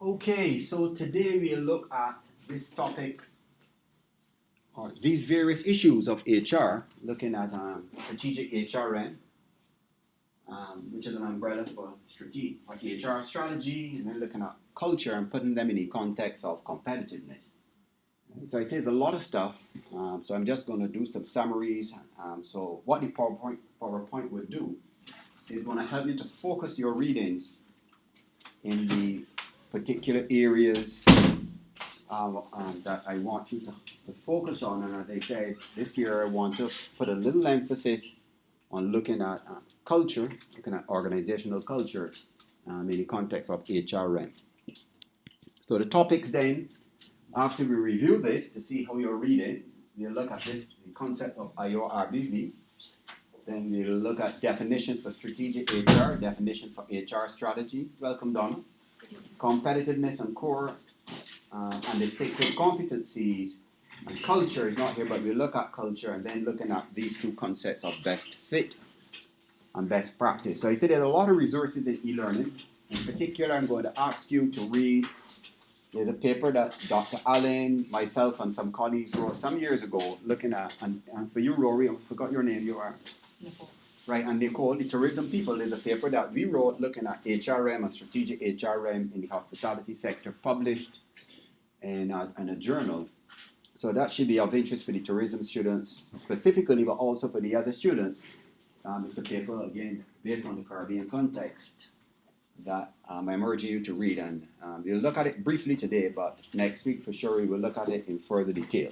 Okay, so today we'll look at this topic or these various issues of HR, looking at strategic HRM, which is an umbrella for HR strategy, and then looking at culture and putting them in the context of competitiveness. So it says a lot of stuff, so I'm just going to do some summaries. So what the PowerPoint would do is going to help you to focus your readings in the particular areas that I want you to focus on. And as I said, this year I want to put a little emphasis on looking at culture, looking at organizational culture in the context of HRM. So the topics then, after we review this to see how you're reading, we'll look at the concept of IORBV. Then we'll look at definition for strategic HR, definition for HR strategy. Welcome, Donna. Competitiveness and core and the stakeholder competencies, and culture is not here, but we'll look at culture and then looking at these two concepts of best fit and best practice. So I said there are a lot of resources in e-learning. In particular, I'm going to ask you to read. There's a paper that Dr. Allen, myself, and some colleagues wrote some years ago looking at, and for you, Rory, I forgot your name, you are? Nicole. Right, and Nicole, the tourism people, there's a paper that we wrote looking at HRM and strategic HRM in the hospitality sector, published in a journal. So that should be of interest for the tourism students specifically, but also for the other students. It's a paper, again, based on the Caribbean context that I'm urging you to read. And we'll look at it briefly today, but next week for sure we will look at it in further detail.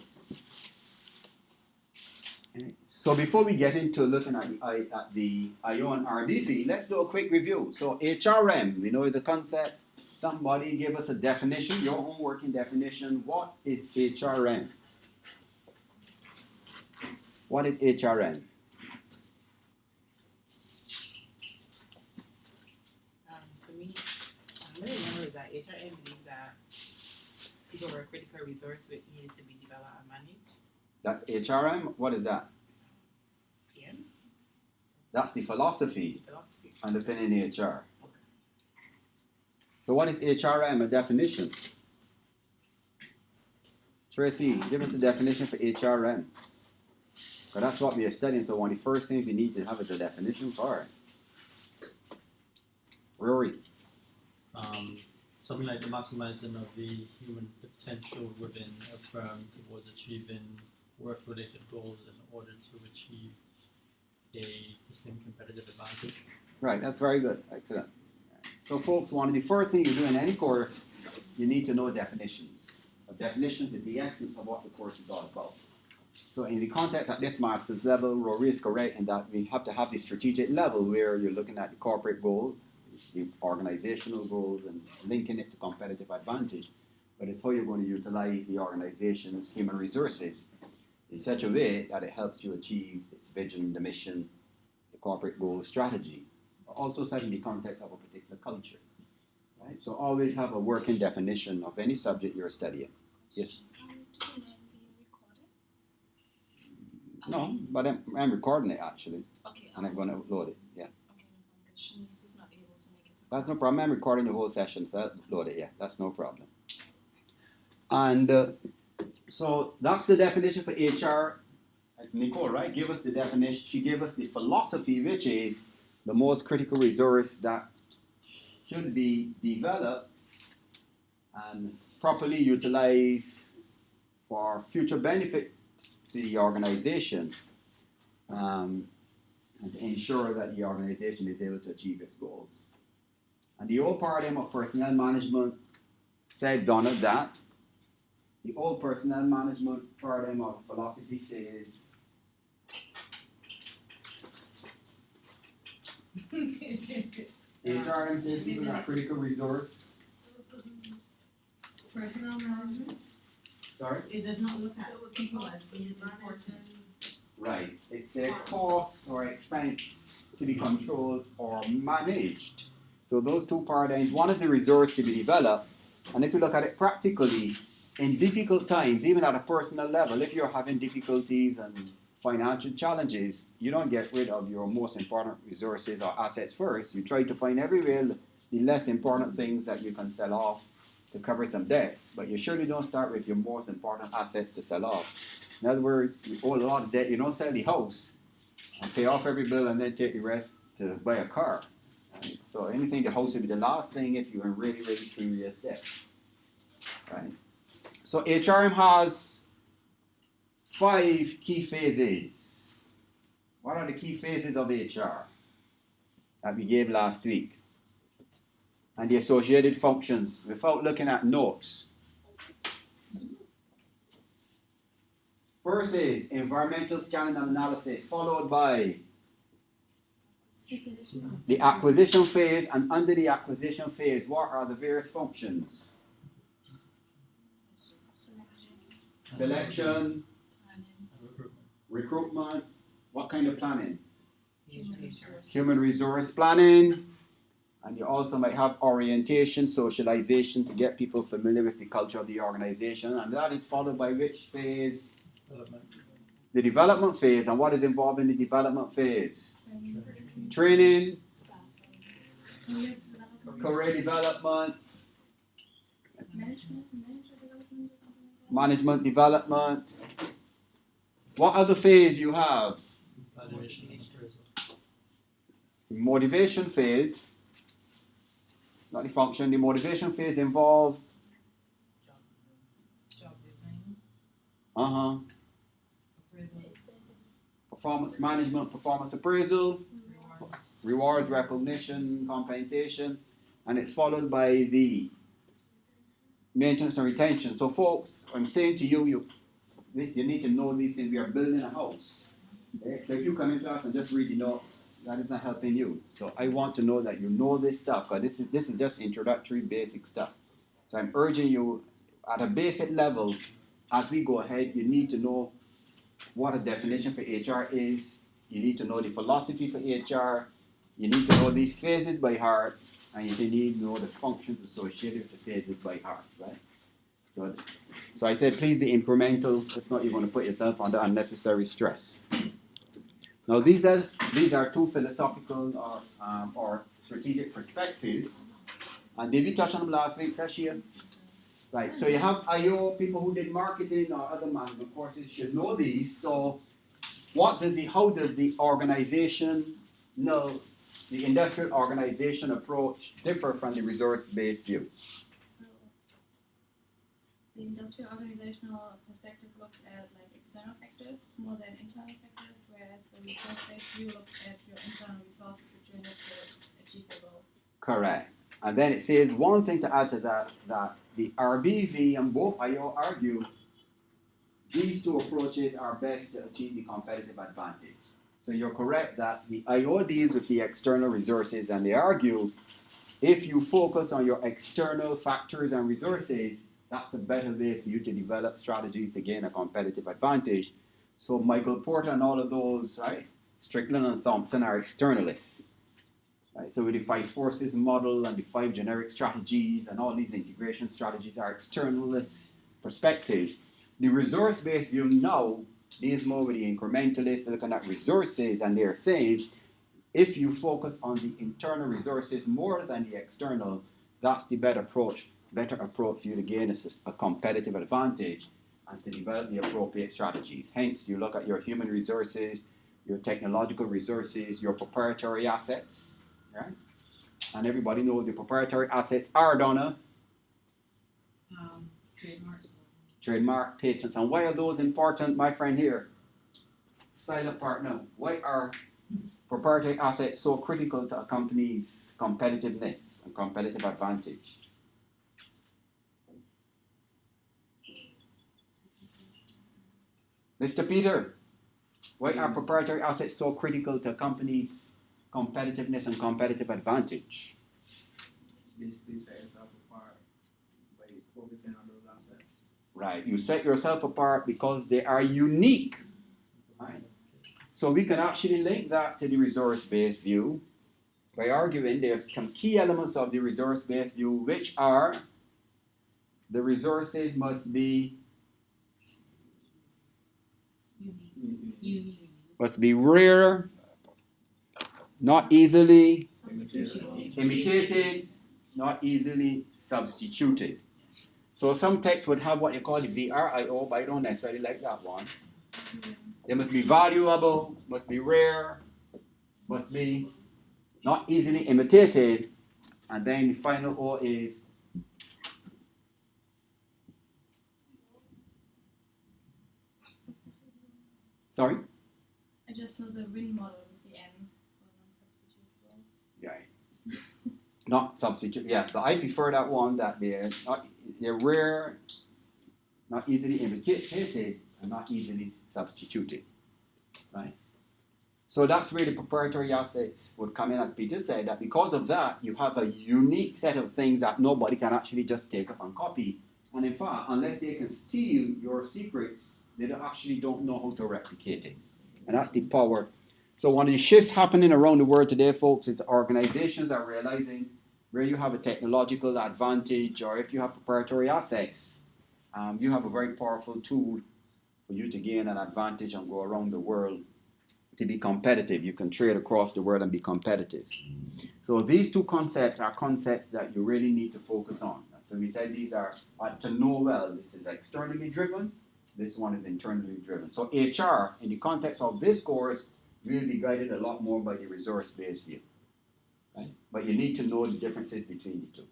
So before we get into looking at the IO and RBV, let's do a quick review. So HRM, we know is a concept. Somebody give us a definition, your own working definition. What is HRM? What is HRM? For me, I really remember that HRM believed that people were a critical resource which needed to be developed and managed. That's HRM? What is that? PM? That's the philosophy underpinning HR. So what is HRM, a definition? Tracy, give us a definition for HRM. Because that's what we are studying, so one of the first things we need to have is a definition for it. Rory. Something like the maximizing of the human potential within a firm towards achieving work-related goals in order to achieve a distinct competitive advantage. Right, that's very good. Excellent. So folks, one of the first things you do in any course, you need to know definitions. Definitions is the essence of what the course is all about. So in the context at this master's level, Rory is correct in that we have to have the strategic level where you're looking at the corporate goals, the organizational goals, and linking it to competitive advantage. But it's how you're going to utilize the organization's human resources in such a way that it helps you achieve its vision, the mission, the corporate goal strategy. Also set in the context of a particular culture. Right? So always have a working definition of any subject you're studying. Yes? Can it be recorded? No, but I'm recording it actually. Okay. And I'm going to upload it, yeah. Okay, no problem, because Shanice is not able to make it. That's no problem. I'm recording the whole session, so I'll upload it, yeah. That's no problem. And so that's the definition for HR. That's Nicole, right? Give us the definition. She gave us the philosophy, which is the most critical resource that should be developed and properly utilized for future benefit to the organization and to ensure that the organization is able to achieve its goals. And the old paradigm of personnel management said, Donna, that the old personnel management paradigm of philosophy says HRM says people are critical resource. Personnel management, Sorry? it does not look at people as being important. Right. It's a cost or expense to be controlled or managed. So those two paradigms, one is the resource to be developed, and if you look at it practically, in difficult times, even at a personal level, if you're having difficulties and financial challenges, you don't get rid of your most important resources or assets first. You try to find everywhere the less important things that you can sell off to cover some debts, but you surely don't start with your most important assets to sell off. In other words, you owe a lot of debt. You don't sell the house and pay off every bill and then take the rest to buy a car. Right? So anything, the house will be the last thing if you're in really, really serious debt. Right? So HRM has 5 key phases. What are the key phases of HR that we gave last week? And the associated functions without looking at notes. First is environmental scanning and analysis, followed by the acquisition phase, and under the acquisition phase, what are the various functions? Selection, recruitment, what kind of planning? Human resource planning, and you also might have orientation, socialization to get people familiar with the culture of the organization, and that is followed by which phase? Development. The development phase. And what is involved in the development phase? Training, career development, management development. What other phase you have? Evaluation and appraisal. Motivation phase. Not the function. The motivation phase involves Job design, appraisal, performance management, performance appraisal, rewards, recognition, compensation, and it's followed by the maintenance and retention. So folks, I'm saying to you, you need to know these things. We are building a house. Okay? So if you come in class and just read the notes, that is not helping you. So I want to know that you know this stuff, because this is just introductory basic stuff. So I'm urging you at a basic level, as we go ahead, you need to know what a definition for HR is. You need to know the philosophy for HR. You need to know these phases by heart, and you need to know the functions associated with the phases by heart, right? So I said, please be incremental. If not, you're going to put yourself under unnecessary stress. Now, these are 2 philosophical or strategic perspectives. And did we touch on them last week, Sashia? Right, so you have IO, people who did marketing or other management courses should know these. So how does the organization know, the industrial organization approach differ from the resource-based view? The industrial organizational perspective looks at like external factors more than internal factors, whereas the resource-based view looks at your internal resources which you have to achieve your goal. Correct. And then it says one thing to add to that the RBV and both IO argue these 2 approaches are best to achieve the competitive advantage. So you're correct that the IO deals with the external resources, and they argue if you focus on your external factors and resources, that's the better way for you to develop strategies to gain a competitive advantage. So Michael Porter and all of those, right? Strickland and Thompson are externalists. Right? So with the 5 forces model and the 5 generic strategies and all these integration strategies are externalist perspectives. The resource-based view now deals more with the incrementalists looking at resources, and they're saying if you focus on the internal resources more than the external, that's the better approach for you to gain a competitive advantage and to develop the appropriate strategies. Hence, you look at your human resources, your technological resources, your proprietary assets, right? And everybody knows the proprietary assets are, Donna? trademarks. Trademark, patents. And why are those important, my friend here? Silent partner. Why are proprietary assets so critical to a company's competitiveness and competitive advantage? Mr. Peter, why are proprietary assets so critical to a company's competitiveness and competitive advantage? Basically set yourself apart by focusing on those assets. Right, you set yourself apart because they are unique. Right. So we can actually link that to the resource-based view by arguing there's some key elements of the resource-based view, which are the resources must be rare, not easily imitated, not easily substituted. So some texts would have what you call the VRIO, but I don't necessarily like that one. They must be valuable, must be rare, must be not easily imitated, and then the final O is sorry? I just know the win model with the N for non-substitutable. Yeah. Not substitute. Yeah, but I prefer that one that they're rare, not easily imitated, and not easily substituted. Right? So that's where the proprietary assets would come in, as Peter said, that because of that, you have a unique set of things that nobody can actually just take up and copy. And in fact, unless they can steal your secrets, they actually don't know how to replicate it. And that's the power. So one of the shifts happening around the world today, folks, is organizations are realizing where you have a technological advantage or if you have proprietary assets, you have a very powerful tool for you to gain an advantage and go around the world to be competitive. You can trade across the world and be competitive. So these two concepts are concepts that you really need to focus on. So we said these are to know well. This is externally driven. This one is internally driven. So HR, in the context of this course, will be guided a lot more by the resource-based view. Right? But you need to know the differences between the two.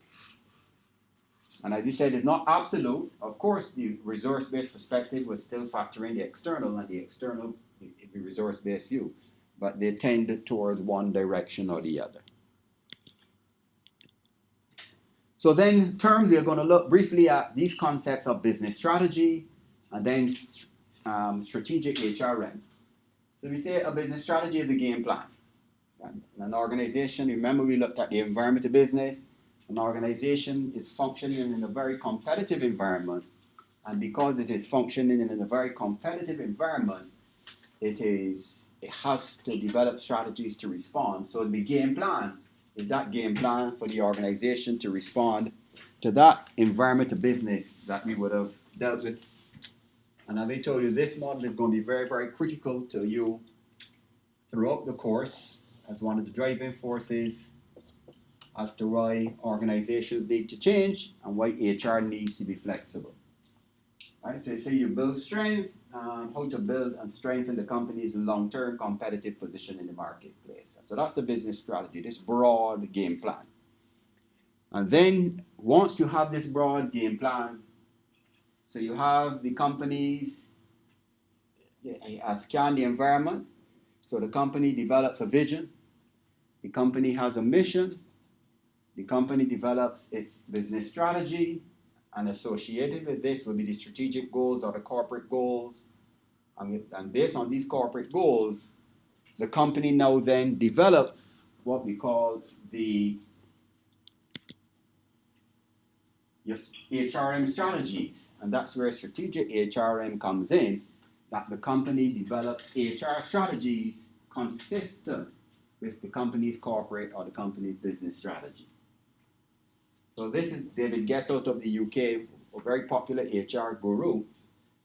And as you said, it's not absolute. Of course, the resource-based perspective will still factor in the external, and the external, the resource-based view. But they tend towards one direction or the other. So then, terms, we're going to look briefly at these concepts of business strategy, and then strategic HRM. So we say a business strategy is a game plan. An organization, remember we looked at the environment of business. An organization is functioning in a very competitive environment, and because it is functioning in a very competitive environment, it has to develop strategies to respond. So the game plan is that game plan for the organization to respond to that environment of business that we would have dealt with. And as I told you, this model is going to be very, very critical to you throughout the course as one of the driving forces as to why organizations need to change and why HR needs to be flexible. Right? So you build strength, how to build and strengthen the company's long-term competitive position in the marketplace. So that's the business strategy, this broad game plan. And then once you have this broad game plan, so you have the companies scan the environment. So the company develops a vision, the company has a mission, the company develops its business strategy, and associated with this will be the strategic goals or the corporate goals. And based on these corporate goals, the company now then develops what we call the HRM strategies. And that's where strategic HRM comes in, that the company develops HR strategies consistent with the company's corporate or the company's business strategy. So this is David Guess out of the UK, a very popular HR guru,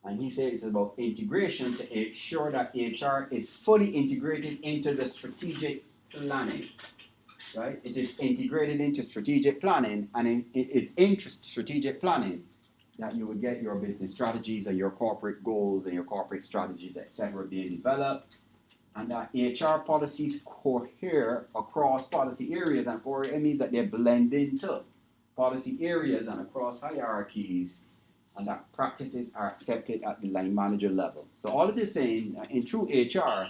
and he says it's about integration to ensure that HR is fully integrated into the strategic planning, right? It is integrated into strategic planning, and it is in strategic planning that you would get your business strategies and your corporate goals and your corporate strategies, etc., being developed, and that HR policies cohere across policy areas, and it means that they blend into policy areas and across hierarchies, and that practices are accepted at the line manager level. So all it is saying, in true HR,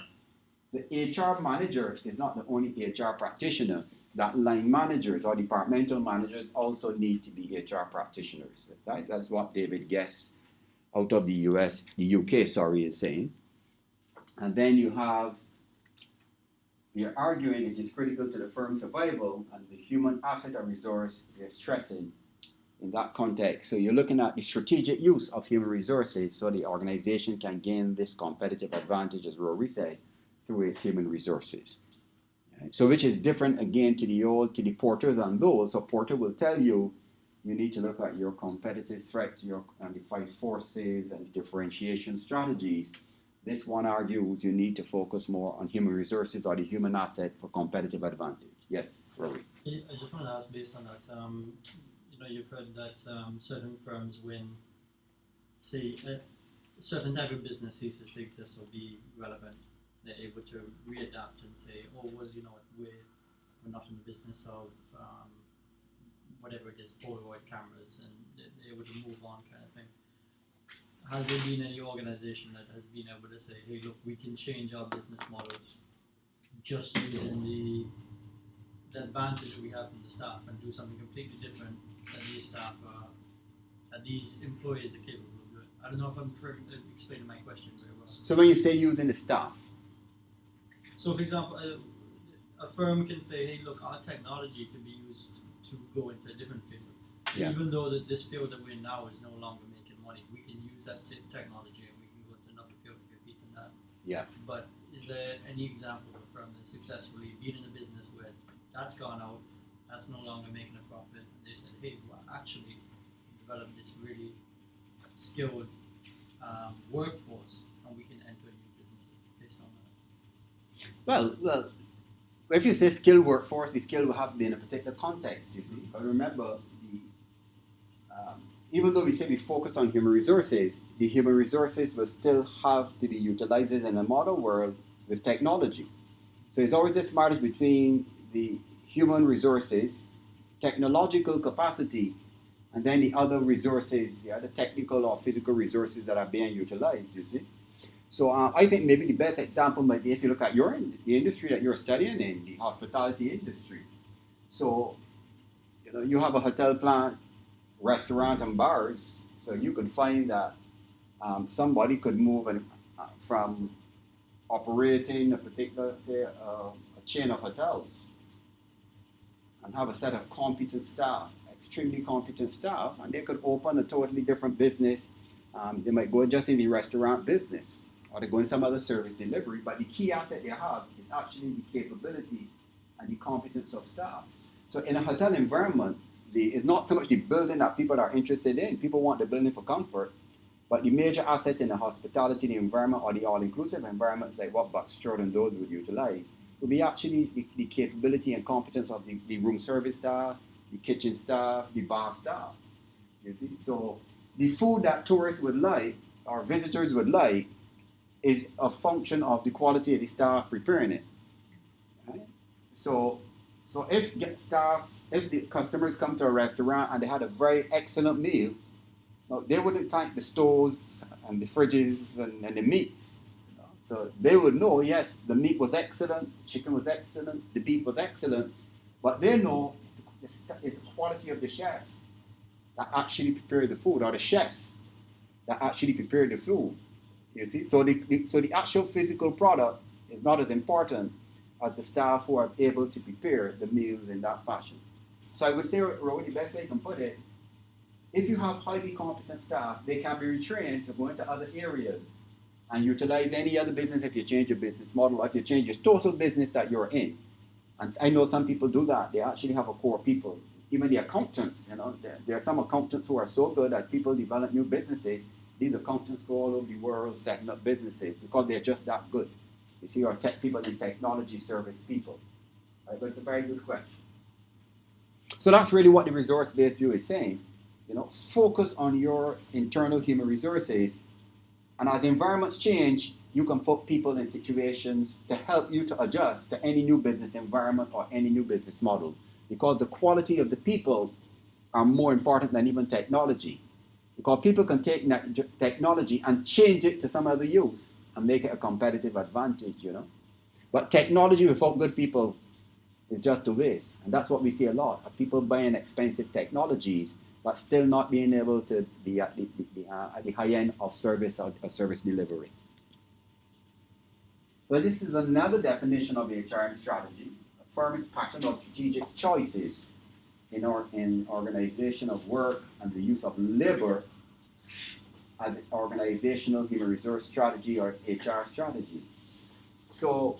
the HR manager is not the only HR practitioner. That line managers or departmental managers also need to be HR practitioners. Right? That's what David Guess out of the UK, is saying. And then you're arguing it is critical to the firm's survival, and the human asset or resource they're stressing in that context. So you're looking at the strategic use of human resources so the organization can gain this competitive advantage, as Rory said, through its human resources. Right? So which is different again to the porters and those. So Porter will tell you need to look at your competitive threats, and the 5 forces and the differentiation strategies. This one argues you need to focus more on human resources or the human asset for competitive advantage. Yes, Rory. I just want to ask, based on that, you've heard that certain firms, when say a certain type of business ceases to exist or be relevant, they're able to readapt and say, oh well, you know what, we're not in the business of whatever it is, Polaroid cameras, and they're able to move on, kind of thing. Has there been any organization that has been able to say, hey, look, we can change our business models just using the advantage that we have from the staff and do something completely different that these staff that these employees are capable of doing? I don't know if I'm explaining my question very well. So when you say using the staff, So, for example, a firm can say, hey, look, our technology can be used to go into a different field. Yeah. Even though that this field that we're in now is no longer making money, we can use that technology and we can go into another field and compete in that. yeah. But is there any example of a firm that successfully been in a business where that's gone out, that's no longer making a profit, and they said, hey, well, actually develop this really skilled workforce and we can enter a new business based on that? Well, if you say skilled workforce, the skill will have to be in a particular context, you see. But remember, even though we say we focus on human resources, the human resources will still have to be utilized in a modern world with technology. So it's always this marriage between the human resources, technological capacity, and then the other resources, the other technical or physical resources that are being utilized, you see. So I think maybe the best example might be if you look at the industry that you're studying in, the hospitality industry. So, you have a hotel plant, restaurant and bars, so you could find that somebody could move from operating a particular, say, a chain of hotels and have a set of competent staff, extremely competent staff, and they could open a totally different business. They might go just in the restaurant business, or they go in some other service delivery, but the key asset they have is actually the capability and the competence of staff. So in a hotel environment, it's not so much the building that people are interested in. People want the building for comfort, but the major asset in the hospitality, the environment, or the all-inclusive environment, like what Buck Stroud and those would utilize, would be actually the capability and competence of the room service staff, the kitchen staff, the bar staff. You see, so the food that tourists would like or visitors would like is a function of the quality of the staff preparing it. Right? So if the customers come to a restaurant and they had a very excellent meal, they wouldn't thank the stoves and the fridges and the meats. So they would know, yes, the meat was excellent, the chicken was excellent, the beef was excellent, but they know it's the quality of the chef that actually prepared the food, or the chefs that actually prepared the food. You see, so the actual physical product is not as important as the staff who are able to prepare the meals in that fashion. So I would say, Roy, the best way I can put it, if you have highly competent staff, they can be retrained to go into other areas and utilize any other business if you change your business model, or if you change your total business that you're in. And I know some people do that. They actually have a core people. Even the accountants, there are some accountants who are so good as people develop new businesses. These accountants go all over the world setting up businesses because they're just that good. You see, our tech people and technology service people. Right? But it's a very good question. So that's really what the resource-based view is saying. Focus on your internal human resources, and as environments change, you can put people in situations to help you to adjust to any new business environment or any new business model, because the quality of the people are more important than even technology, because people can take technology and change it to some other use and make it a competitive advantage, But technology without good people is just a waste, and that's what we see a lot of people buying expensive technologies but still not being able to be at the high end of service or service delivery. So this is another definition of HRM strategy: a firm's pattern of strategic choices in organization of work and the use of labor as organizational human resource strategy or HR strategy. So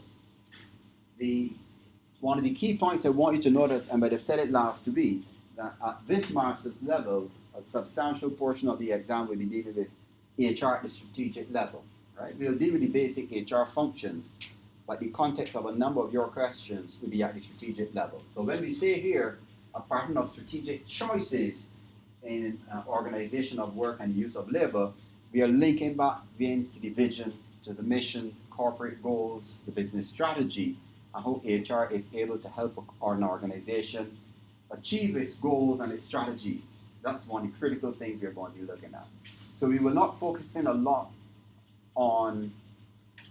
one of the key points I want you to notice, and I've said it last week, that at this master's level, a substantial portion of the exam will be dealing with HR at the strategic level. Right? We'll deal with the basic HR functions, but the context of a number of your questions will be at the strategic level. So when we say here a pattern of strategic choices, in organization of work and use of labor, we are linking back then to the vision, to the mission, corporate goals, the business strategy, and how HR is able to help an organization achieve its goals and its strategies. That's one of the critical things we're going to be looking at. So we will not focus in a lot on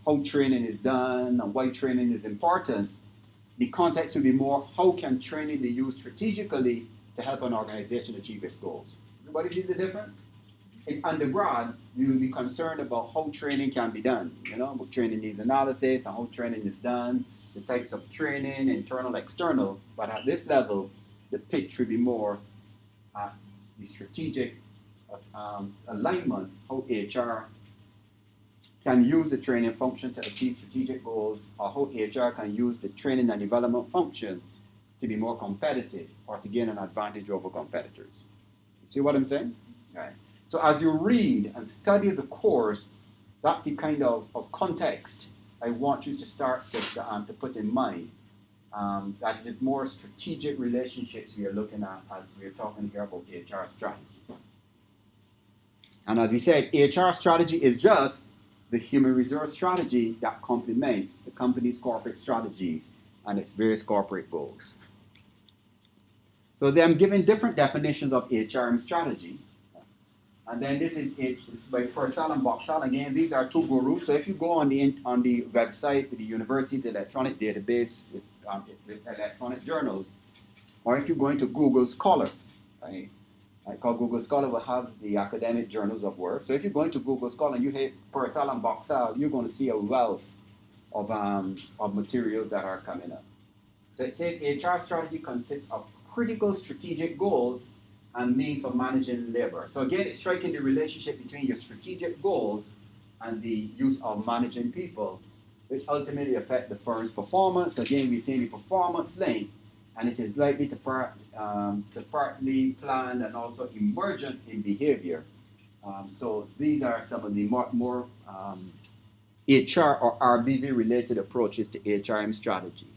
how training is done and why training is important. The context will be more, how can training be used strategically to help an organization achieve its goals? Everybody see the difference? In undergrad, we will be concerned about how training can be done. You know, what training needs analysis and how training is done, the types of training, internal, external. But at this level, the pitch will be more at the strategic alignment, how HR can use the training function to achieve strategic goals, or how HR can use the training and development function to be more competitive or to gain an advantage over competitors. See what I'm saying? Right. So as you read and study the course, that's the kind of context I want you to start to put in mind. That it is more strategic relationships we are looking at as we're talking here about HR strategy. And as we said, HR strategy is just the human resource strategy that complements the company's corporate strategies and its various corporate goals. So then I'm giving different definitions of HRM strategy. And then this is it. It's by Purcell and Boxall. Again, these are two gurus. So if you go on the website, the university, the electronic database with electronic journals, or if you go into Google Scholar, right? I call Google Scholar will have the academic journals of work. So if you go into Google Scholar and you hit Purcell and Boxall, you're going to see a wealth of materials that are coming up. So it says HR strategy consists of critical strategic goals and means for managing labor. So again, it's striking the relationship between your strategic goals and the use of managing people, which ultimately affect the firm's performance. Again, we're seeing the performance link, and it is likely to partly planned and also emergent in behavior. So these are some of the more HR or RBV related approaches to HRM strategy.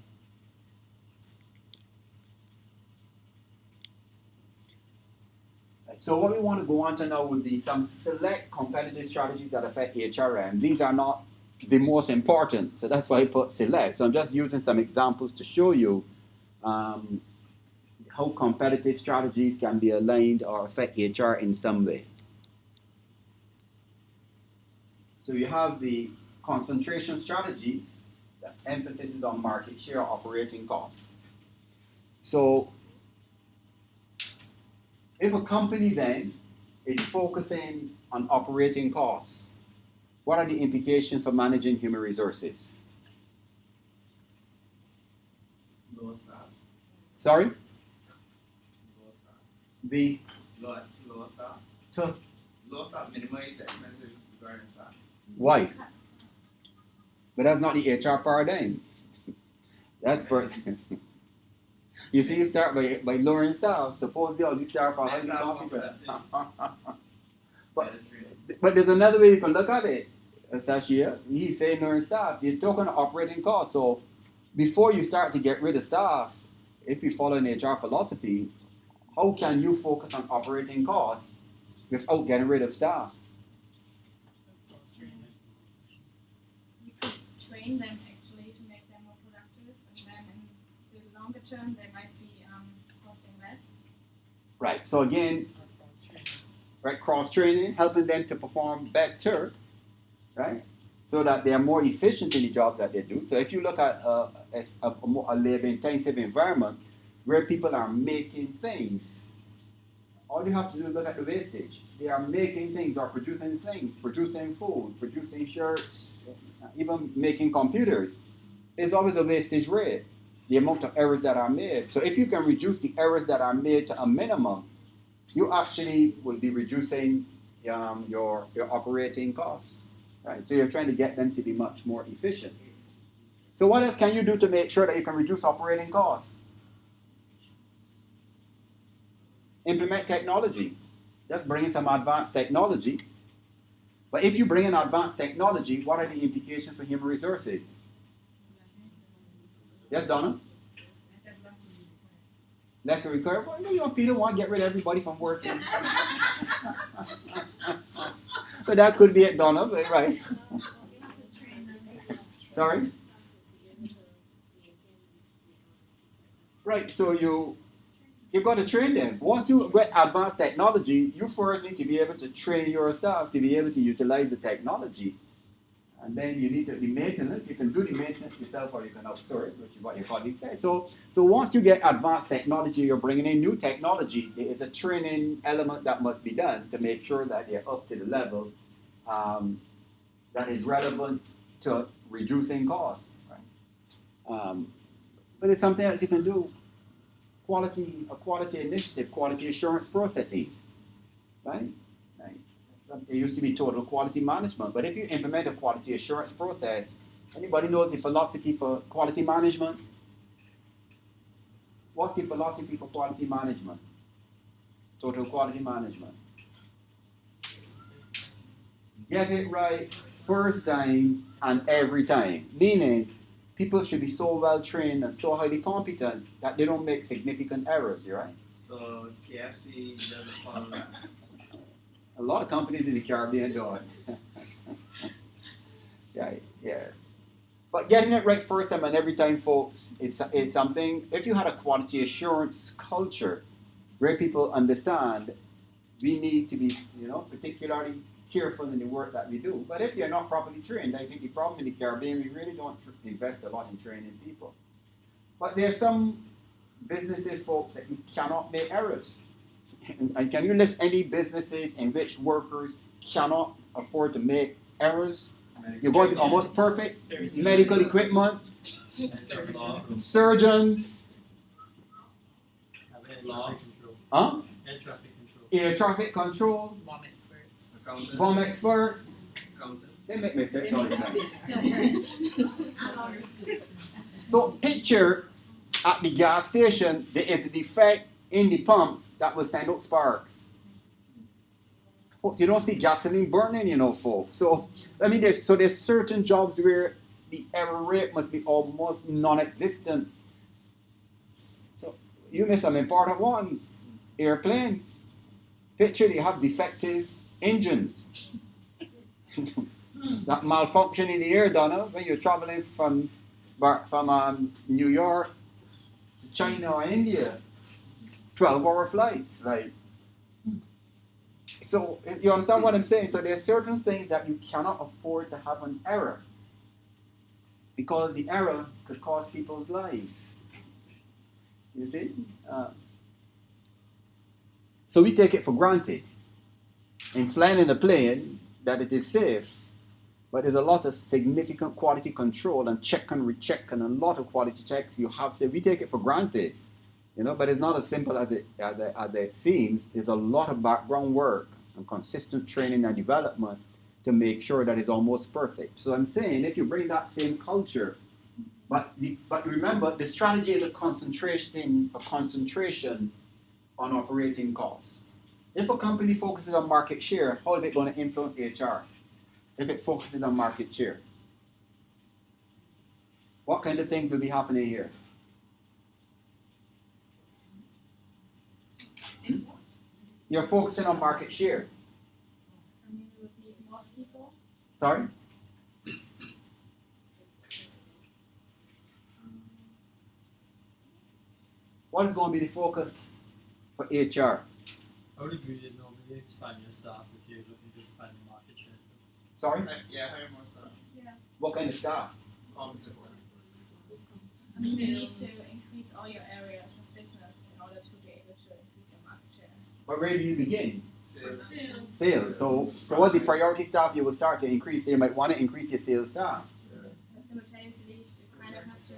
So what we want to go on to now would be some select competitive strategies that affect HRM. These are not the most important, so that's why I put select. So I'm just using some examples to show you how competitive strategies can be aligned or affect HR in some way. So you have the concentration strategy, the emphasis is on market share or operating costs. So if a company then is focusing on operating costs, what are the implications for managing human resources? Lower staff. Sorry? Lower staff. The Lower staff. to Lower staff minimize the expenses regarding staff. why? But that's not the HR paradigm. That's first. You see, you start by lowering staff. Suppose you start from Next hiring level more people. Better training. But there's another way you can look at it, Sashia. He's saying lowering staff. You're talking operating costs. So before you start to get rid of staff, if you follow an HR philosophy, how can you focus on operating costs without getting rid of staff? You could train them actually to make them more productive, and then in the longer term they might be costing less. Right. So again, right, cross-training, helping them to perform better, right? So that they are more efficient in the job that they do. So if you look at a labor-intensive environment where people are making things, all you have to do is look at the wastage. They are making things or producing things, producing food, producing shirts, even making computers. There's always a wastage rate, the amount of errors that are made. So if you can reduce the errors that are made to a minimum, you actually will be reducing your operating costs, right? So you're trying to get them to be much more efficient. So what else can you do to make sure that you can reduce operating costs? Implement technology. Just bring in some advanced technology. But if you bring in advanced technology, what are the implications for human resources? Yes, Donna? Less recurring. Well, you know, Peter want to get rid of everybody from working. But that could be it, Donna, but right. Sorry? Right, so you've got to train them. Once you get advanced technology, you first need to be able to train your staff to be able to utilize the technology. And then you need the maintenance. You can do the maintenance yourself or you can outsource, which is what your colleague said. So once you get advanced technology, you're bringing in new technology, there is a training element that must be done to make sure that they're up to the level that is relevant to reducing costs. Right? But it's something else you can do. A quality initiative, quality assurance processes, right? It used to be total quality management, but if you implement a quality assurance process, anybody knows the philosophy for quality management? What's the philosophy for quality management? Total quality management. Get it right first time and every time, meaning people should be so well trained and so highly competent that they don't make significant errors, right? So KFC doesn't follow that. A lot of companies in the Caribbean do it. Yeah, yes. But getting it right first time and every time, folks, is something. If you had a quality assurance culture where people understand we need to be, particularly careful in the work that we do. But if you're not properly trained, I think the problem in the Caribbean, we really don't invest a lot in training people. But there's some businesses, folks, that you cannot make errors. And can you list any businesses in which workers cannot afford to make errors? You're going to almost perfect Surgeons. medical equipment, Surgeons. surgeons, Traffic control. huh? Air traffic control. Air traffic control, Bomb experts. Accountant. bomb experts. Accountant. They make mistakes all the time. How long is it? So picture at the gas station, there is a defect in the pumps that will send out sparks. Folks, you don't see gasoline burning, folks. So there's certain jobs where the error rate must be almost non-existent. So you miss some important ones. Airplanes. Picture they have defective engines that malfunction in the air, Donna, when you're traveling from New York to China or India. 12-hour flights, so you understand what I'm saying? So there are certain things that you cannot afford to have an error, because the error could cost people's lives. You see? So we take it for granted in flying in a plane that it is safe, but there's a lot of significant quality control and check and recheck and a lot of quality checks you have to. We take it for granted. But it's not as simple as it seems. There's a lot of background work and consistent training and development to make sure that it's almost perfect. So I'm saying, if you bring that same culture, but remember, the strategy is a concentration on operating costs. If a company focuses on market share, how is it going to influence HR? If it focuses on market share, what kind of things will be happening here? You're focusing on market share. I mean, we would need more people. Sorry? What is going to be the focus for HR? I would agree that normally expand your staff if you're looking to expand your market share. Sorry? Yeah, hire more staff. What kind of staff? Competent. I mean, you need to increase all your areas of business in order to be able to increase your market share. But where do you begin? Sales. Sales. So what the priority staff you will start to increase? You might want to increase your sales staff. But simultaneously, you kind of have to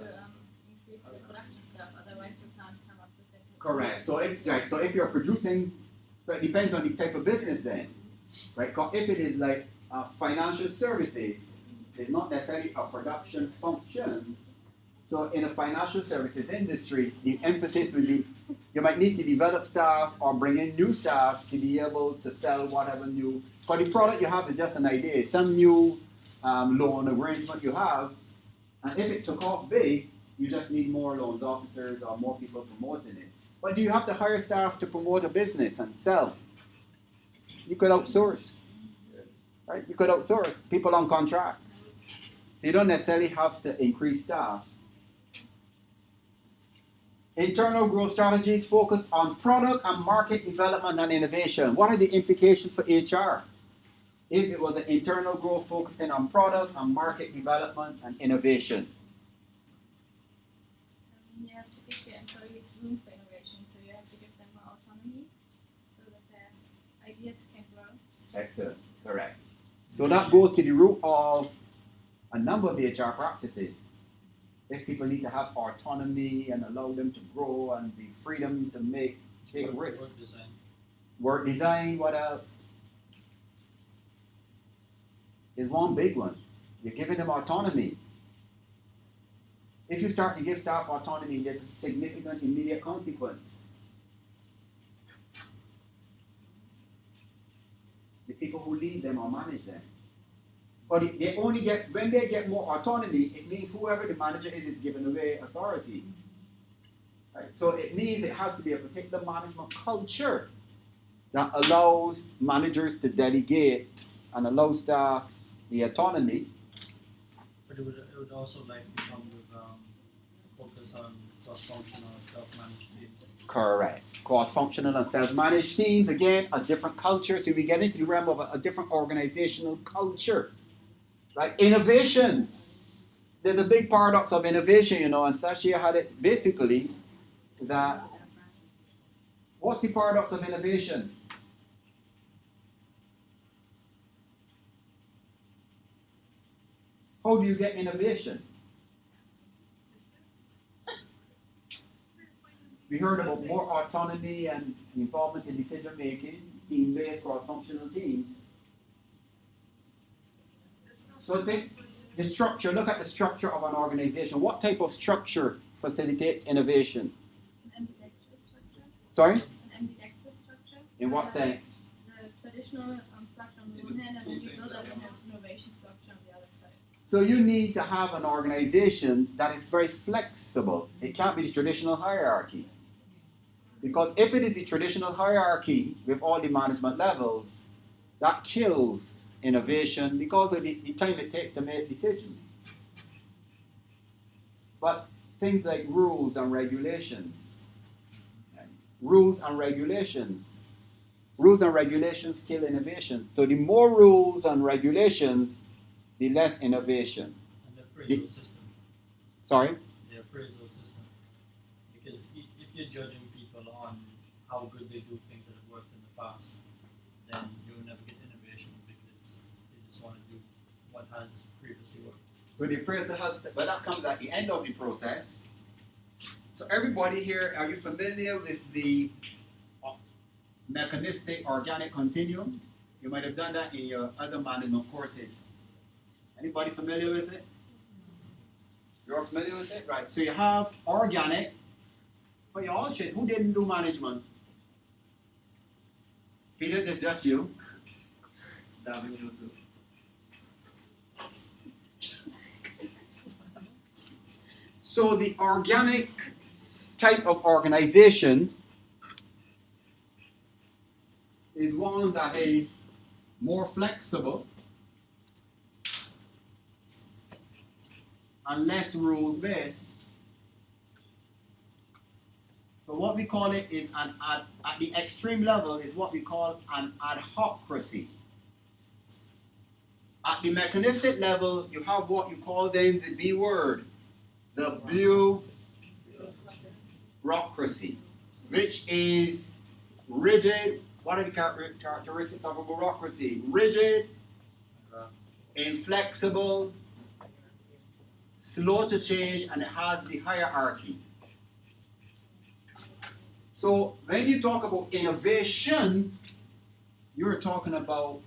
increase the production stuff, otherwise you can't come up with it. Correct. So if you're producing, so it depends on the type of business then, right? 'Cause if it is like financial services, it's not necessarily a production function. So in a financial services industry, the emphasis will be you might need to develop staff or bring in new staff to be able to sell whatever new. For the product you have is just an idea, some new loan arrangement you have, and if it took off big, you just need more loans officers or more people promoting it. But do you have to hire staff to promote a business and sell? You could outsource, right? You could outsource people on contracts. So you don't necessarily have to increase staff. Internal growth strategies focus on product and market development and innovation. What are the implications for HR? If it was an internal growth focusing on product and market development and innovation. You have to give your employees room for innovation, so you have to give them more autonomy so that their ideas can grow. Excellent, correct. So that goes to the root of a number of HR practices. If people need to have autonomy and allow them to grow and the freedom to take risks. Work design. Work design, what else? Is one big one. You're giving them autonomy. If you start to give staff autonomy, there's a significant immediate consequence. The people who lead them or manage them. But they only get, when they get more autonomy, it means whoever the manager is given away authority. Right? So it means it has to be a particular management culture that allows managers to delegate and allow staff the autonomy. But it would also likely come with focus on cross-functional and self-managed teams. Correct. Cross-functional and self-managed teams, again, a different culture. So we get into the realm of a different organizational culture. Right? Innovation. There's a big paradox of innovation, you know, and Sashia had it basically that, what's the paradox of innovation? How do you get innovation? We heard about more autonomy and involvement in decision making, team-based or functional teams. So think the structure, look at the structure of an organization. What type of structure facilitates innovation? An ambidextrous structure. Sorry? An ambidextrous structure. In what sense? The traditional structure on the one hand, and then you build up an innovation structure on the other side. So you need to have an organization that is very flexible. It can't be the traditional hierarchy. Because if it is the traditional hierarchy with all the management levels, that kills innovation because of the time it takes to make decisions. But things like rules and regulations. Rules and regulations kill innovation. So the more rules and regulations, the less innovation. And the appraisal system. Sorry? The appraisal system. Because if you're judging people on how good they do things that have worked in the past, then you'll never get innovation because they just want to do what has previously worked. So the appraisal helps, but that comes at the end of the process. So everybody here, are you familiar with the mechanistic organic continuum? You might have done that in your other management courses. Anybody familiar with it? You're familiar with it? Right. So you have organic, but you all should. Who didn't do management? Peter, this is just you. Davin, you too. So the organic type of organization is one that is more flexible and less rules-based. So what we call it is at the extreme level is what we call an adhocracy. At the mechanistic level, you have what you call then the B word, the bureaucracy, which is rigid. What are the characteristics of a bureaucracy? Rigid, inflexible, slow to change, and it has the hierarchy. So when you talk about innovation, you're talking about,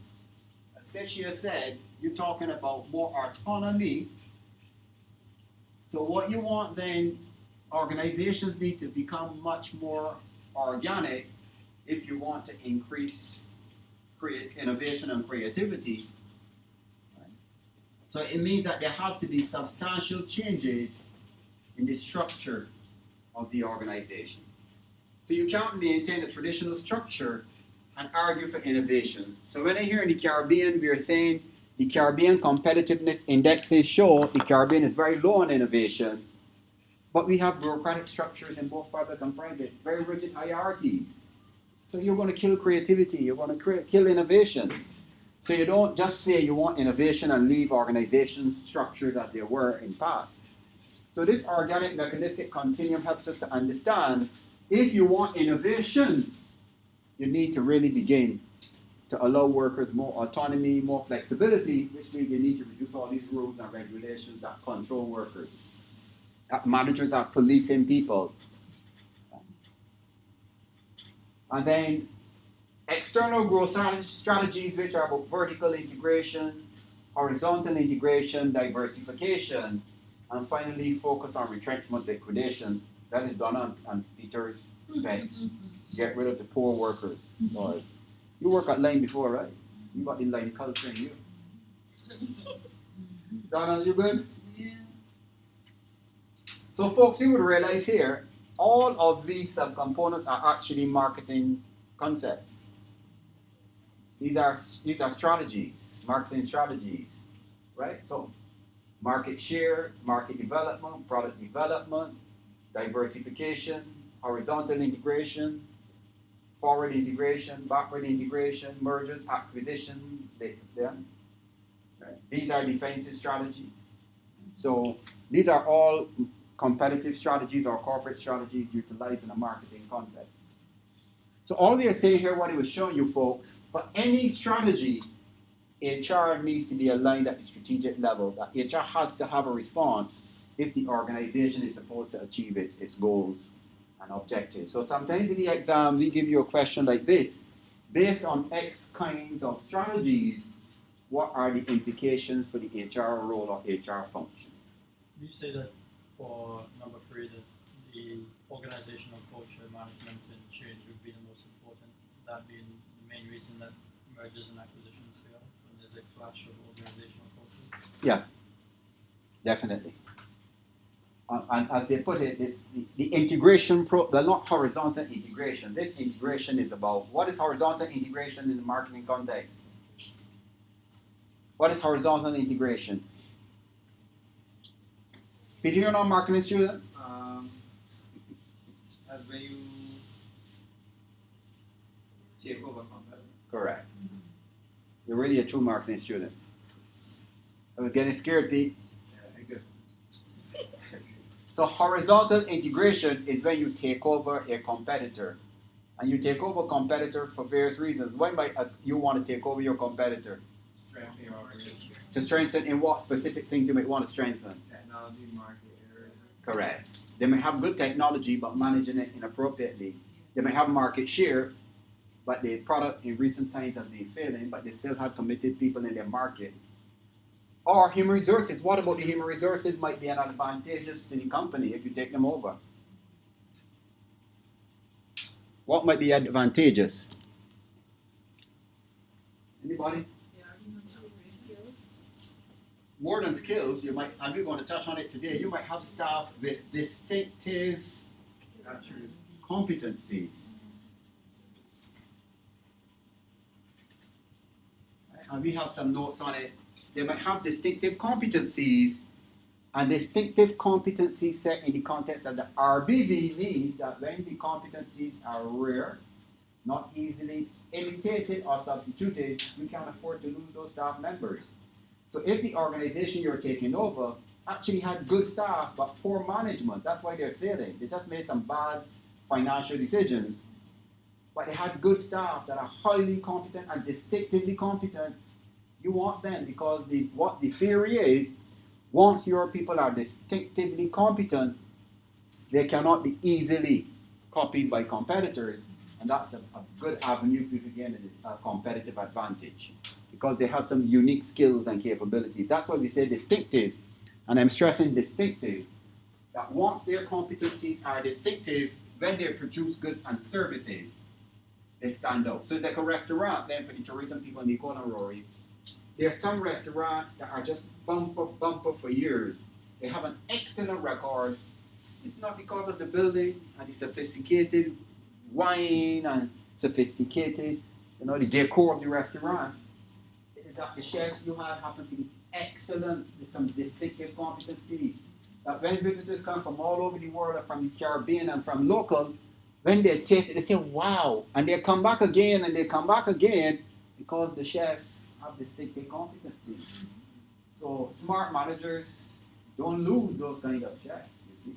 as Sechia said, you're talking about more autonomy. So what you want then, organizations need to become much more organic if you want to increase innovation and creativity. Right? So it means that there have to be substantial changes in the structure of the organization. So you can't maintain a traditional structure and argue for innovation. So when I hear in the Caribbean, we are saying the Caribbean competitiveness indexes show the Caribbean is very low on innovation, but we have bureaucratic structures in both public and private, very rigid hierarchies. So you're going to kill creativity, you're going to kill innovation. So you don't just say you want innovation and leave organizations structured as they were in past. So this organic mechanistic continuum helps us to understand if you want innovation, you need to really begin to allow workers more autonomy, more flexibility, which means you need to reduce all these rules and regulations that control workers. That managers are policing people. And then external growth strategies, which are about vertical integration, horizontal integration, diversification, and finally focus on retrenchment liquidation. That is done on Peter's bench. Get rid of the poor workers. Boy, you work at line before, right? You got the line culture in you. Donald, you good? Yeah. So folks, you would realize here, all of these subcomponents are actually marketing concepts. These are strategies, marketing strategies, right? So market share, market development, product development, diversification, horizontal integration, forward integration, backward integration, mergers, acquisition, right? These are defensive strategies. So these are all competitive strategies or corporate strategies utilized in a marketing context. So all we are saying here, what it was showing you folks, for any strategy, HR needs to be aligned at the strategic level. That HR has to have a response if the organization is supposed to achieve its goals and objectives. So sometimes in the exam, we give you a question like this. Based on X kinds of strategies, what are the implications for the HR role or HR function? You say that for number 3, that the organizational culture, management, and change would be the most important. That being the main reason that mergers and acquisitions fail when there's a clash of organizational culture. Yeah, definitely. And as they put it, the integration, they're not horizontal integration. This integration is about, what is horizontal integration in the marketing context? What is horizontal integration? Peter, you're not a marketing student? That's where you take over company. Correct. You're really a true marketing student. I was getting scared, Pete. Yeah, good. So horizontal integration is when you take over a competitor. And you take over a competitor for various reasons. Why might you want to take over your competitor? Strengthen your organization. To strengthen in what specific things you might want to strengthen? Technology, market area. Correct. They may have good technology, but managing it inappropriately. They may have market share, but the product in recent times has been failing, but they still have committed people in their market. Or human resources. What about the human resources might be an advantageous to the company if you take them over? What might be advantageous? Anybody? Skills. More than skills, you might, and we're going to touch on it today, you might have staff with distinctive competencies. And we have some notes on it. They might have distinctive competencies, and distinctive competencies set in the context of the RBV means that when the competencies are rare, not easily imitated or substituted, we can't afford to lose those staff members. So if the organization you're taking over actually had good staff but poor management, that's why they're failing. They just made some bad financial decisions, but they had good staff that are highly competent and distinctively competent. You want them because what the theory is, once your people are distinctively competent, they cannot be easily copied by competitors, and that's a good avenue for you to gain a competitive advantage because they have some unique skills and capabilities. That's why we say distinctive, and I'm stressing distinctive, that once their competencies are distinctive, when they produce goods and services, they stand out. So it's like a restaurant then for the tourism people in Nicole and Rory. There are some restaurants that are just bumper for years. They have an excellent record. It's not because of the building and the sophisticated wine and sophisticated, you know, the decor of the restaurant. It is that the chefs you have happen to be excellent with some distinctive competencies. That when visitors come from all over the world, from the Caribbean and from local, when they taste it, they say, wow, and they come back again and they come back again because the chefs have distinctive competencies. So smart managers don't lose those kind of chefs, you see.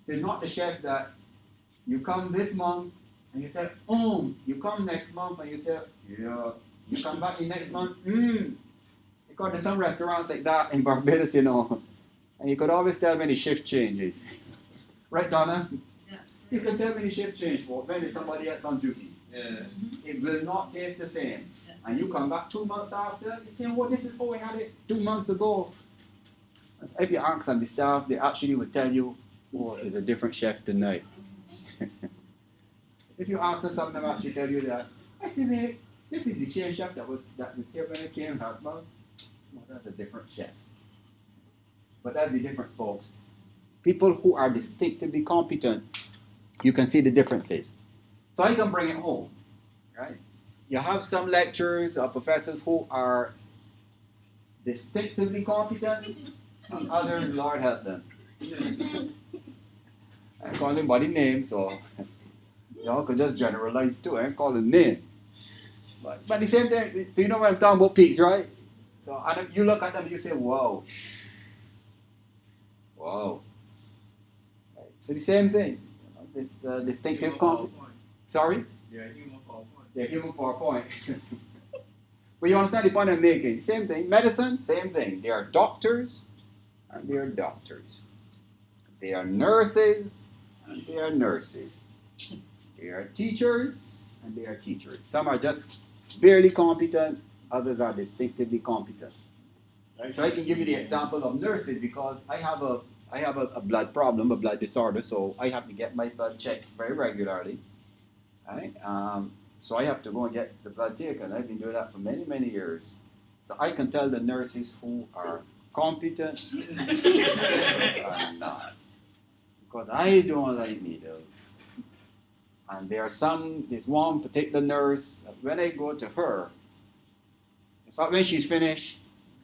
So it's not the chef that you come this month and you say, you come next month and you say, yeah, you come back the next month, Because there's some restaurants like that in Barbados, you know, and you could always tell when the shift changes. Right, Donna? Yes. You can tell when the shift changes for when there's somebody else on duty. Yeah. It will not taste the same. And you come back 2 months after, you say, well, this is how we had it 2 months ago. If you ask on the staff, they actually will tell you, oh, it's a different chef tonight. If you ask them something, they'll actually tell you that, I see, mate, this is the same chef that was here when I came last month. Well, that's a different chef. But that's the difference, folks. People who are distinctively competent, you can see the differences. So I can bring it home, right? You have some lecturers or professors who are distinctively competent, and others, Lord help them. I call them body names, or y'all could just generalize too. I ain't call them names. But the same thing, so you know what I'm talking about, peaks, right? So and you look at them and you say, whoa. Whoa. Right. So the same thing. You know, this distinctive competence. Sorry? Yeah, human PowerPoint. Yeah, human PowerPoint. But you understand the point I'm making. Same thing. Medicine, same thing. They are doctors and they are doctors. They are nurses and they are nurses. They are teachers and they are teachers. Some are just barely competent, others are distinctively competent. Right? So I can give you the example of nurses because I have a blood problem, a blood disorder, so I have to get my blood checked very regularly. Right? So I have to go and get the blood taken. I've been doing that for many, many years. So I can tell the nurses who are competent and are not. Because I don't like needles. And there's one particular nurse, when I go to her, in fact, when she's finished,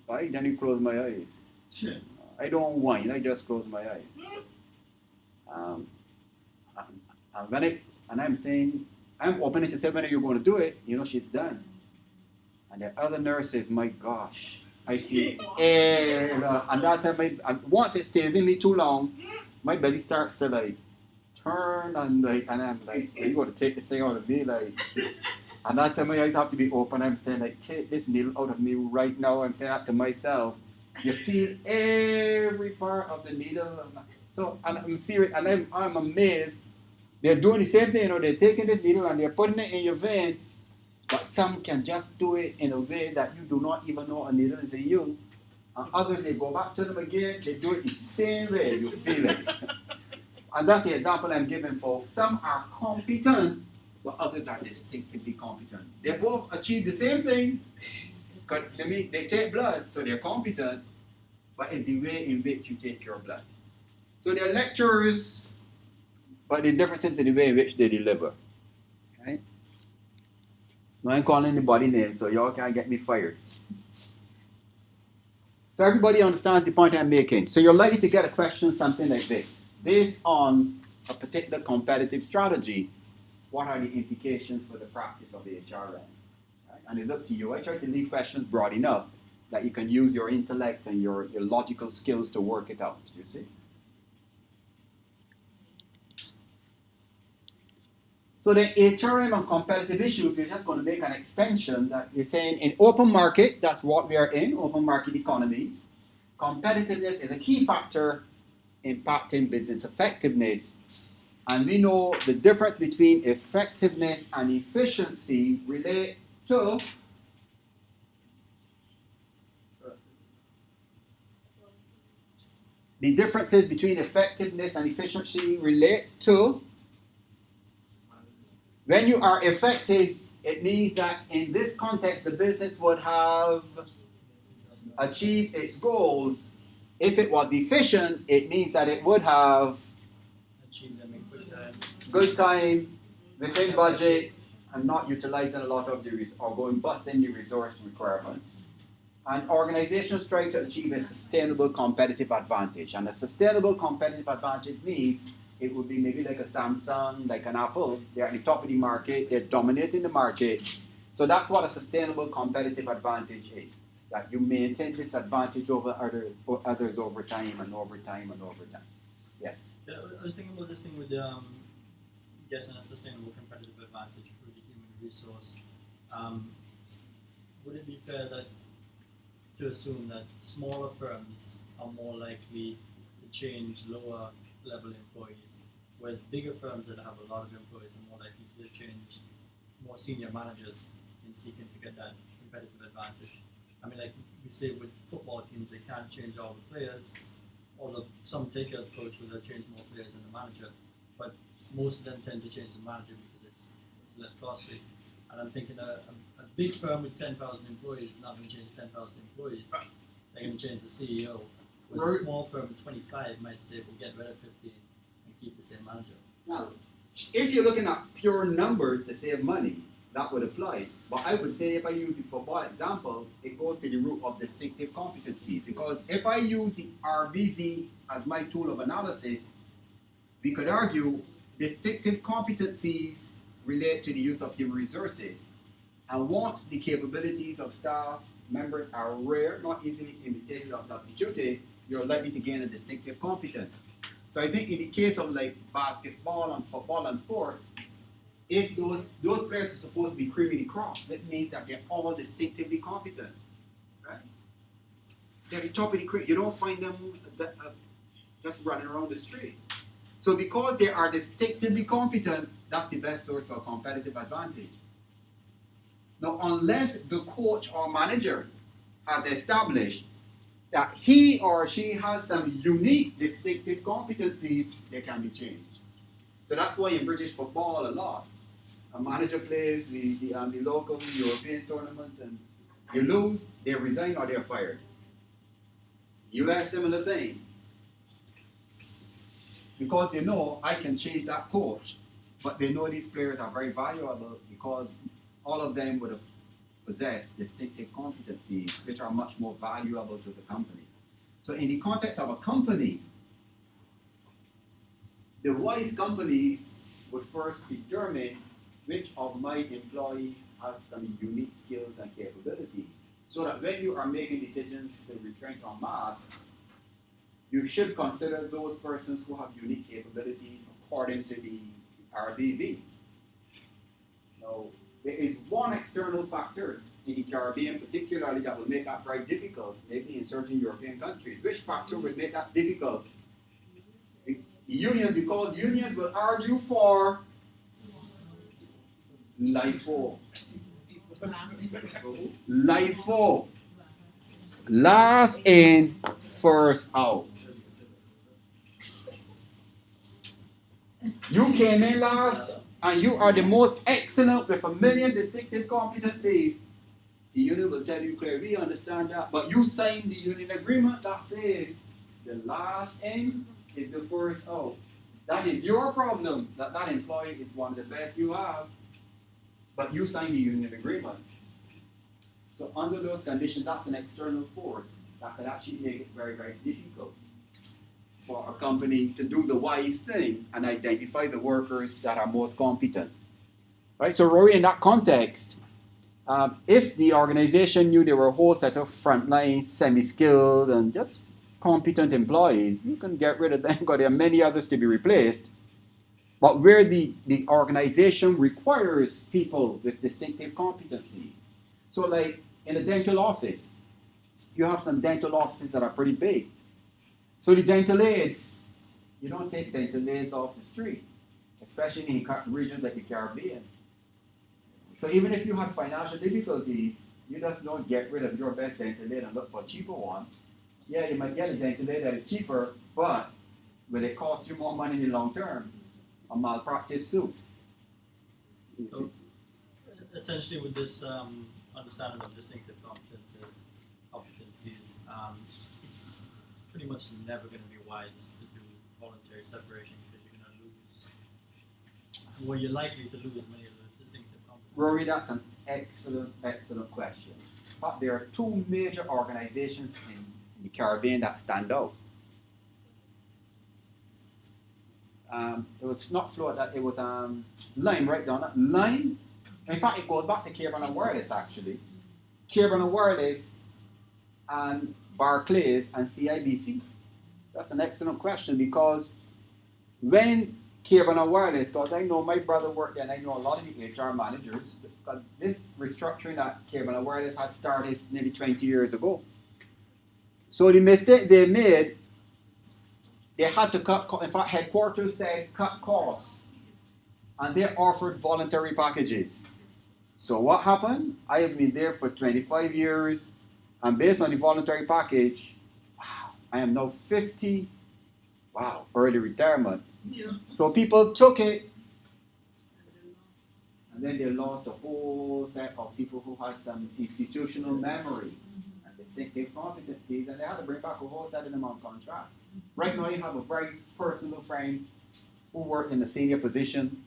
right, then I close my eyes. I don't whine, I just close my eyes. And I'm saying, I'm opening to say, when are you going to do it? You know, she's done. And the other nurses, my gosh, I feel air, and that time, once it stays in me too long, my belly starts to like turn and I'm like, are you going to take this thing out of me? Like, and that time my eyes have to be open. I'm saying, like, take this needle out of me right now. I'm saying that to myself. You feel every part of the needle. So, and I'm serious, and I'm amazed. They're doing the same thing, you know, they're taking this needle and they're putting it in your vein, but some can just do it in a way that you do not even know a needle is in you. And others, they go back to them again, they do it the same way, you feel it. And that's the example I'm giving, folks. Some are competent, but others are distinctively competent. They both achieve the same thing, because they take blood, so they're competent, but it's the way in which you take your blood. So they're lecturers, but the difference is the way in which they deliver. Right? Now I'm calling anybody names, so y'all can't get me fired. So everybody understands the point I'm making. So you're likely to get a question something like this. Based on a particular competitive strategy, what are the implications for the practice of the HRM? Right? And it's up to you. I try to leave questions broad enough that you can use your intellect and your logical skills to work it out, you see? So the HRM and competitive issues, we're just going to make an extension that we're saying in open markets, that's what we are in, open market economies. Competitiveness is a key factor impacting business effectiveness. And we know the difference between effectiveness and efficiency relate to the differences between effectiveness and efficiency relate to when you are effective, it means that in this context, the business would have achieved its goals. If it was efficient, it means that it would have Achieve them in good time. good time, within budget and not utilizing a lot of the or going busting the resource requirements. And organizations try to achieve a sustainable competitive advantage. And a sustainable competitive advantage means it would be maybe like a Samsung, like an Apple. They're at the top of the market, they're dominating the market. So that's what a sustainable competitive advantage is. That you maintain this advantage over others over time and over time and over time. Yes. Yeah, I was thinking about this thing with getting a sustainable competitive advantage through the human resource. Would it be fair to assume that smaller firms are more likely to change lower level employees, whereas bigger firms that have a lot of employees are more likely to change more senior managers in seeking to get that competitive advantage? I mean, like we say with football teams, they can't change all the players, although some take an approach where they'll change more players than the manager, but most of them tend to change the manager because it's less costly. And I'm thinking a big firm with 10,000 employees is not going to change 10,000 employees. They're going to change the CEO. Whereas a small firm with 25 might say, we'll get rid of 15 and keep the same manager. Now, if you're looking at pure numbers to save money, that would apply. But I would say if I use the football example, it goes to the root of distinctive competency. Because if I use the RBV as my tool of analysis, we could argue distinctive competencies relate to the use of human resources. And once the capabilities of staff members are rare, not easily imitated or substituted, you're likely to gain a distinctive competence. So I think in the case of like basketball and football and sports, if those players are supposed to be cream of the crop, that means that they're all distinctively competent, right? They're the top of the cream. You don't find them just running around the street. So because they are distinctively competent, that's the best source for a competitive advantage. Now, unless the coach or manager has established that he or she has some unique distinctive competencies, they can be changed. So that's why in British football a lot, a manager plays the local European tournament and you lose, they resign or they're fired. US, similar thing. Because they know I can change that coach, but they know these players are very valuable because all of them would have possessed distinctive competencies which are much more valuable to the company. So in the context of a company, the wise companies would first determine which of my employees have some unique skills and capabilities, so that when you are making decisions to retrench en masse, you should consider those persons who have unique capabilities according to the RBV. Now, there is one external factor in the Caribbean particularly that will make that very difficult, maybe in certain European countries. Which factor will make that difficult? The unions, because unions will argue for LIFO. LIFO. Last in, first out. You came in last and you are the most excellent with 1 million distinctive competencies. The union will tell you clearly, we understand that, but you signed the union agreement that says the last in is the first out. That is your problem, that employee is one of the best you have, but you signed the union agreement. So under those conditions, that's an external force that could actually make it very, very difficult for a company to do the wise thing and identify the workers that are most competent. Right? So Rory, in that context, if the organization knew there were a whole set of frontline, semi-skilled, and just competent employees, you can get rid of them because there are many others to be replaced. But where the organization requires people with distinctive competencies. So like in a dental office, you have some dental offices that are pretty big. So the dental aides, you don't take dental aides off the street, especially in regions like the Caribbean. So even if you had financial difficulties, you just don't get rid of your best dental aid and look for a cheaper one. Yeah, you might get a dental aid that is cheaper, but will it cost you more money in the long term? A malpractice suit. So, essentially with this understanding of distinctive competencies, it's pretty much never going to be wise to do voluntary separation because you're going to lose were you likely to lose many of those distinctive competencies? Rory, that's an excellent question. But there are two major organizations in the Caribbean that stand out. It was not Florida, it was Lime, right, Donna? Lime, in fact, it goes back to Cable and Wireless, actually. Cable and Wireless and Barclays and CIBC. That's an excellent question, because when Cable and Wireless, because I know my brother worked there and I know a lot of the HR managers, because this restructuring at Cable and Wireless had started nearly 20 years ago. So the mistake they made, they had to cut, in fact, headquarters said cut costs, and they offered voluntary packages. So what happened? I have been there for 25 years, and based on the voluntary package, wow, I am now 50, wow, early retirement. Yeah. So people took it, and then they lost a whole set of people who had some institutional memory and distinctive competencies, and they had to bring back a whole set of them on contract. Right now, you have a very personal friend who worked in a senior position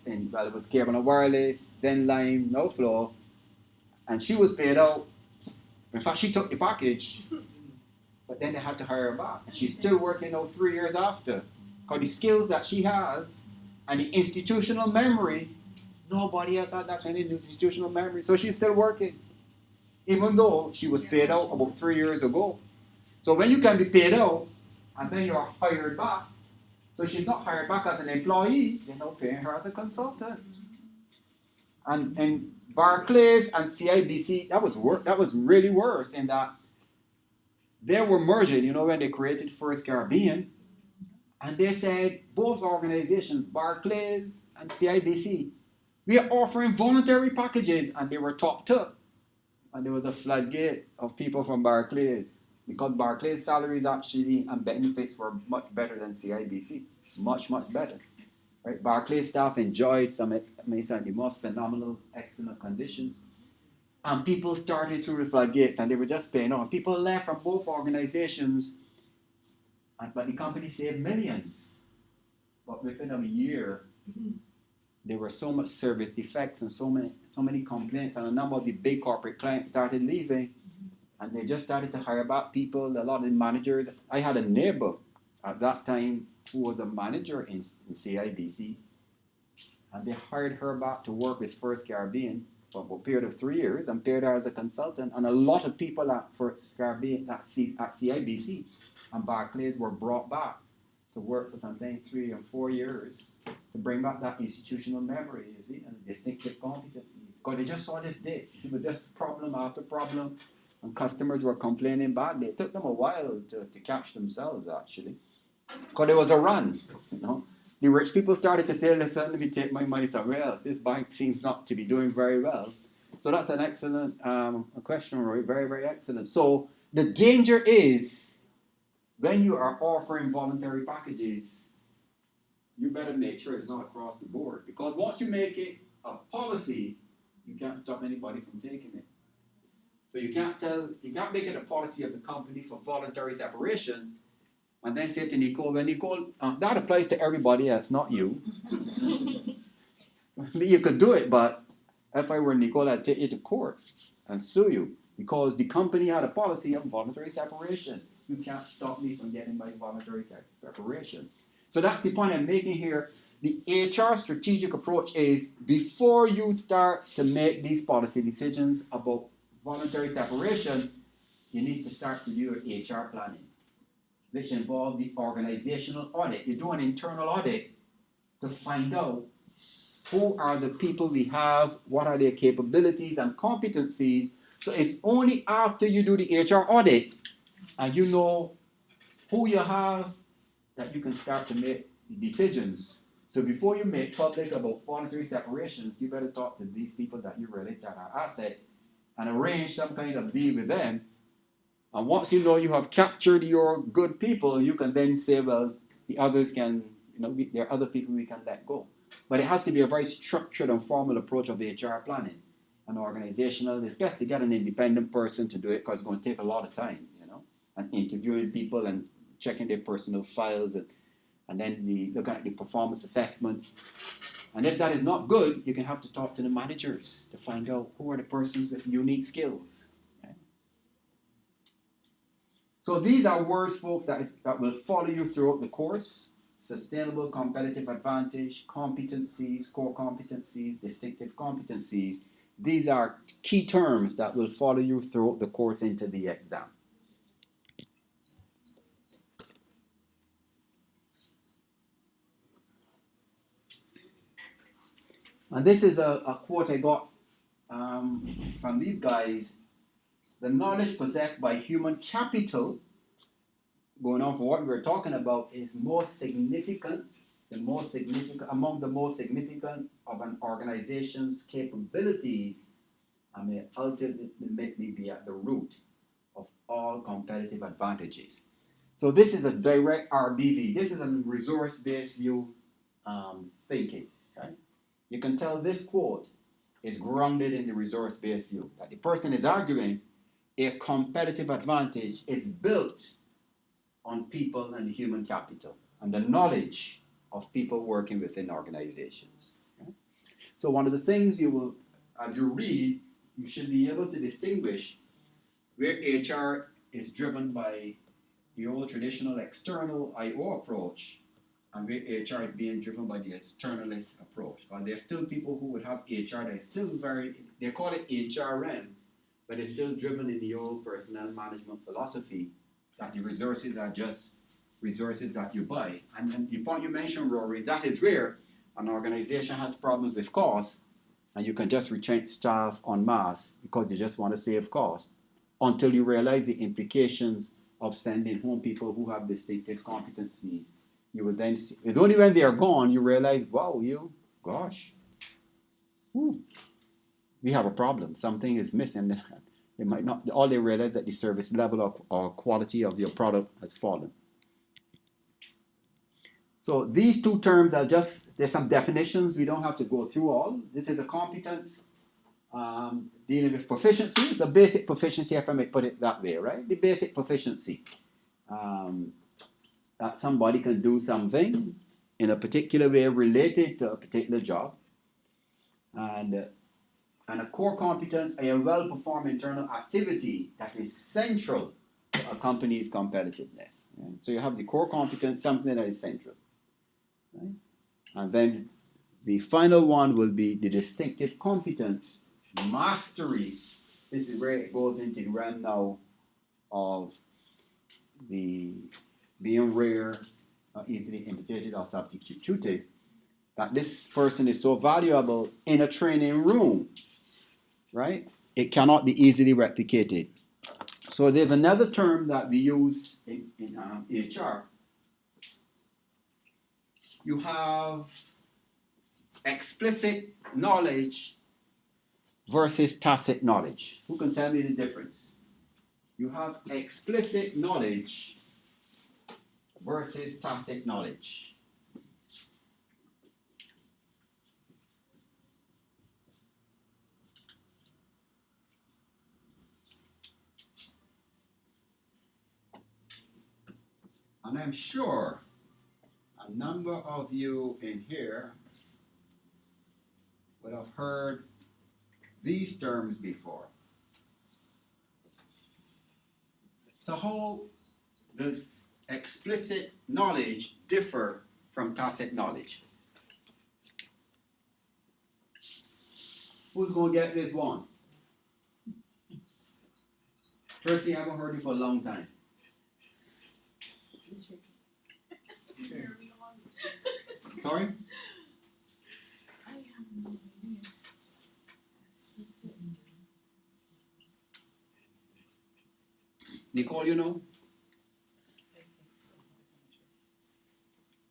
in well, it was Cable and Wireless, then Lime, no Flow, and she was paid out. In fact, she took the package, but then they had to hire her back, and she's still working out 3 years after. Because the skills that she has and the institutional memory, nobody else had that kind of institutional memory, so she's still working, even though she was paid out about 3 years ago. So when you can be paid out and then you're hired back, so she's not hired back as an employee, they're now paying her as a consultant. And Barclays and CIBC, that was really worse in that they were merging, you know, when they created First Caribbean, and they said, both organizations, Barclays and CIBC, we are offering voluntary packages, and they were topped up. And there was a floodgate of people from Barclays, because Barclays' salaries actually and benefits were much better than CIBC, much better. Right? Barclays staff enjoyed some of the most phenomenal, excellent conditions. And people started through the floodgates, and they were just paying on. People left from both organizations, but the company saved millions. But within a year, there were so much service defects and so many complaints, and a number of the big corporate clients started leaving, and they just started to hire back people. A lot of the managers. I had a neighbor at that time who was a manager in CIBC, and they hired her back to work with First Caribbean for a period of 3 years and paid her as a consultant. And a lot of people at First Caribbean at CIBC and Barclays were brought back to work for sometimes 3 and 4 years to bring back that institutional memory, you see, and distinctive competencies. Because they just saw this day. It was just problem after problem, and customers were complaining badly. It took them a while to catch themselves, actually. Because there was a run, you know. The rich people started to say, listen, let me take my money somewhere else. This bank seems not to be doing very well. So that's an excellent question, Roy. Very, very excellent. So the danger is, when you are offering voluntary packages, you better make sure it's not across the board. Because once you make it a policy, you can't stop anybody from taking it. So you can't make it a policy of the company for voluntary separation, and then say to Nicole, well, Nicole, that applies to everybody else, not you. You could do it, but if I were Nicole, I'd take you to court and sue you, because the company had a policy of voluntary separation. You can't stop me from getting my voluntary separation. So that's the point I'm making here. The HR strategic approach is, before you start to make these policy decisions about voluntary separation, you need to start to do your HR planning, which involves the organizational audit. You do an internal audit to find out who are the people we have, what are their capabilities and competencies. So it's only after you do the HR audit and you know who you have that you can start to make decisions. So before you make public about voluntary separations, you better talk to these people that you realize are assets and arrange some kind of deal with them. And once you know you have captured your good people, you can then say, well, the others can, there are other people we can let go. But it has to be a very structured and formal approach of HR planning and organizational. It's best to get an independent person to do it, because it's going to take a lot of time, and interviewing people and checking their personal files And then we look at the performance assessments. And if that is not good, you can have to talk to the managers to find out who are the persons with unique skills. Okay? So these are words, folks, that will follow you throughout the course. Sustainable competitive advantage, competencies, core competencies, distinctive competencies. These are key terms that will follow you throughout the course into the exam. And this is a quote I got from these guys. The knowledge possessed by human capital, going on for what we're talking about, is most significant, among the most significant of an organization's capabilities, and may ultimately be at the root of all competitive advantages. So this is a direct RBV. This is a resource-based view thinking. Okay? You can tell this quote is grounded in the resource-based view. That the person is arguing a competitive advantage is built on people and the human capital and the knowledge of people working within organizations. Okay? So one of the things you will, as you read, you should be able to distinguish where HR is driven by the old traditional external I/O approach and where HR is being driven by the externalist approach. But there's still people who would have HR that is still they call it HRM, but it's still driven in the old personnel management philosophy that the resources are just resources that you buy. And the point you mentioned, Rory, that is where an organization has problems with cost, and you can just retrain staff en masse because you just want to save cost until you realize the implications of sending home people who have distinctive competencies. You will then see, it's only when they are gone you realize, wow, we have a problem. Something is missing. They might not, all they realize that the service level or quality of your product has fallen. So these two terms are there's some definitions. We don't have to go through all. This is a competence dealing with proficiency. The basic proficiency, if I may put it that way, right? The basic proficiency. That somebody can do something in a particular way related to a particular job. And a core competence, a well-performed internal activity that is central to a company's competitiveness. Right? So you have the core competence, something that is central. Right? And then the final one will be the distinctive competence, mastery. This is where it goes into the realm now of the being rare, easily imitated or substituted, that this person is so valuable in a training room, right? It cannot be easily replicated. So there's another term that we use in HR. You have explicit knowledge versus tacit knowledge. Who can tell me the difference? You have explicit knowledge versus tacit knowledge. And I'm sure a number of you in here would have heard these terms before. So how does explicit knowledge differ from tacit knowledge? Who's going to get this one? Tracy, I haven't heard you for a long time. Sorry? Nicole, you know?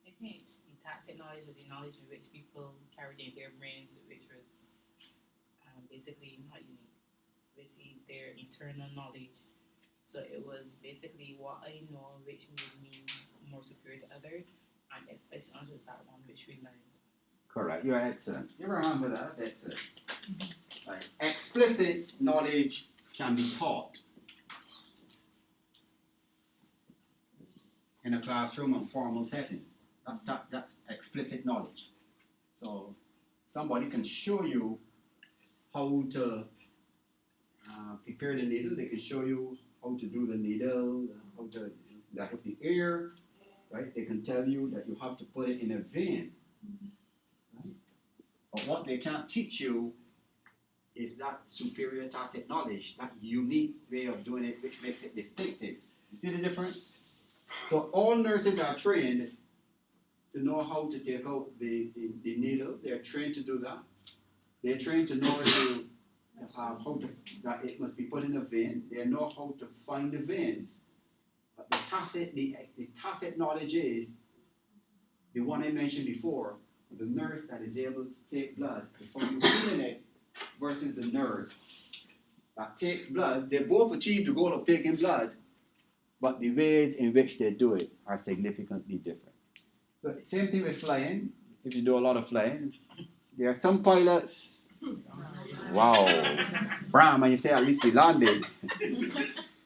I think the tacit knowledge was the knowledge in which people carried in their brains, which was basically not unique, basically their internal knowledge. So it was basically what I know, which made me more superior to others, and explicit knowledge was that one which we learned. Correct. You're excellent. Give her a hand for that. That's excellent. Right. Explicit knowledge can be taught in a classroom and formal setting. That's explicit knowledge. So somebody can show you how to prepare the needle. They can show you how to do the needle, how to light up the air, right? They can tell you that you have to put it in a vein, right? But what they can't teach you is that superior tacit knowledge, that unique way of doing it, which makes it distinctive. You see the difference? So all nurses are trained to know how to take out the needle. They're trained to do that. They're trained to know how to, that it must be put in a vein. They know how to find the veins. But the tacit knowledge is the one I mentioned before, the nurse that is able to take blood from you feeling it versus the nurse that takes blood. They both achieve the goal of taking blood, but the ways in which they do it are significantly different. So same thing with flying. If you do a lot of flying, there are some pilots, wow, bram, and you say at least we landed.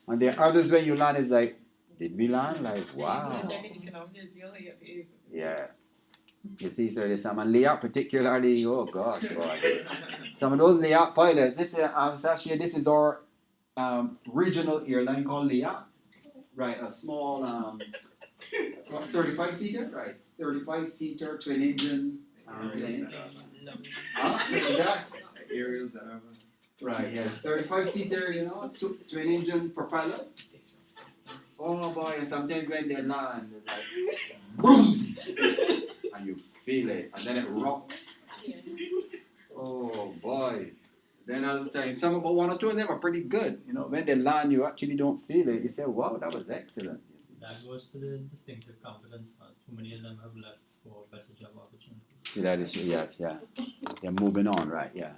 And there are others when you land, it's like, did we land? Like, wow. Yeah. You see, so there's some on layout particularly, oh gosh, boy. Some of those layout pilots, this is our regional airline called layout. Right, a small 35-seater, right? 35-seater twin engine plane. Look at that. Aerials that are. Right, yeah, 35-seater, twin engine propeller. Oh boy, and sometimes when they land, it's like boom, and you feel it, and then it rocks. Oh boy. Then other times, about one or two of them are pretty good. When they land, you actually don't feel it. You say, wow, that was excellent. That goes to the distinctive competence. Too many of them have left for better job opportunities. That is, yes, yeah. They're moving on, right, yeah.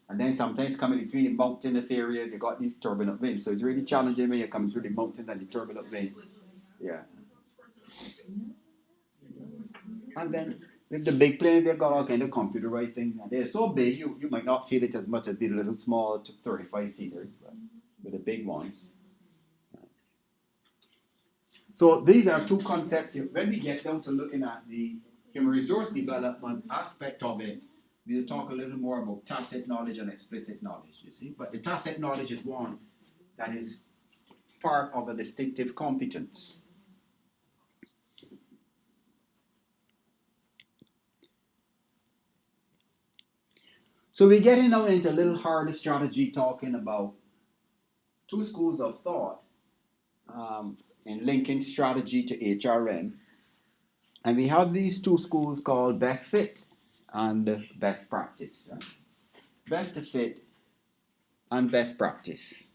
And then sometimes coming between the mountainous areas, you got these turbulent winds. So it's really challenging when you're coming through the mountains and the turbulent wind. Yeah. And then with the big planes, they've got all kind of computerized things. And they're so big, you might not feel it as much as the little small 35-seaters, but with the big ones. So these are two concepts. When we get down to looking at the human resource development aspect of it, we'll talk a little more about tacit knowledge and explicit knowledge, you see. But the tacit knowledge is one that is part of a distinctive competence. So we're getting now into a little harder strategy, talking about two schools of thought in linking strategy to HRM. And we have these two schools called best fit and best practice. Right? Best fit and best practice.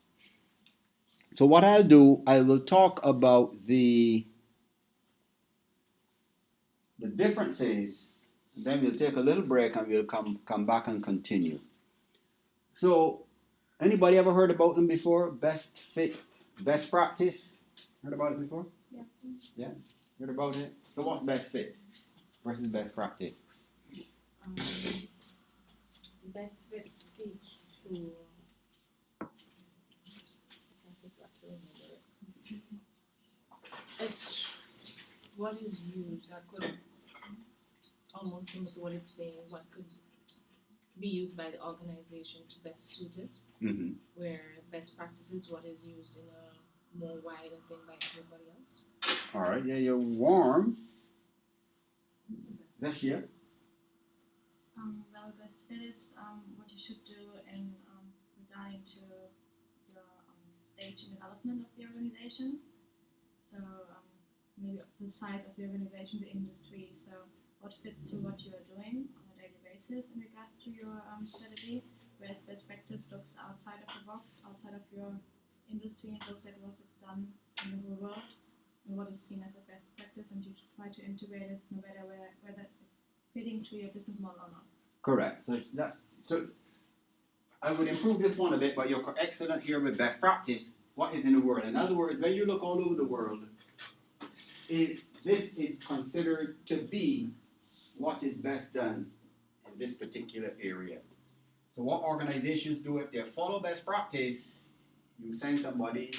So what I'll do, I will talk about the differences, and then we'll take a little break and we'll come back and continue. So, anybody ever heard about them before? Best fit, best practice? Heard about it before? Yeah. Yeah? Heard about it? So what's best fit versus best practice? Best fit speech to. I can't exactly remember it. It's what is used that could almost similar to what it's saying, what could be used by the organization to best suit it, Mm-hmm. where best practices what is used in a more wider thing by everybody else. All right, yeah, you're warm. That's here. Well, best fit is what you should do in regarding to your stage in development of the organization. So maybe the size of the organization, the industry. So what fits to what you are doing on a daily basis in regards to your strategy. Whereas best practice looks outside of the box, outside of your industry, and looks at what is done in the whole world and what is seen as a best practice, and you try to integrate it no matter whether it's fitting to your business model or not. Correct. So I would improve this one a bit, but you're excellent here with best practice. What is in the world? In other words, when you look all over the world, this is considered to be what is best done in this particular area. So what organizations do, if they follow best practice, you send somebody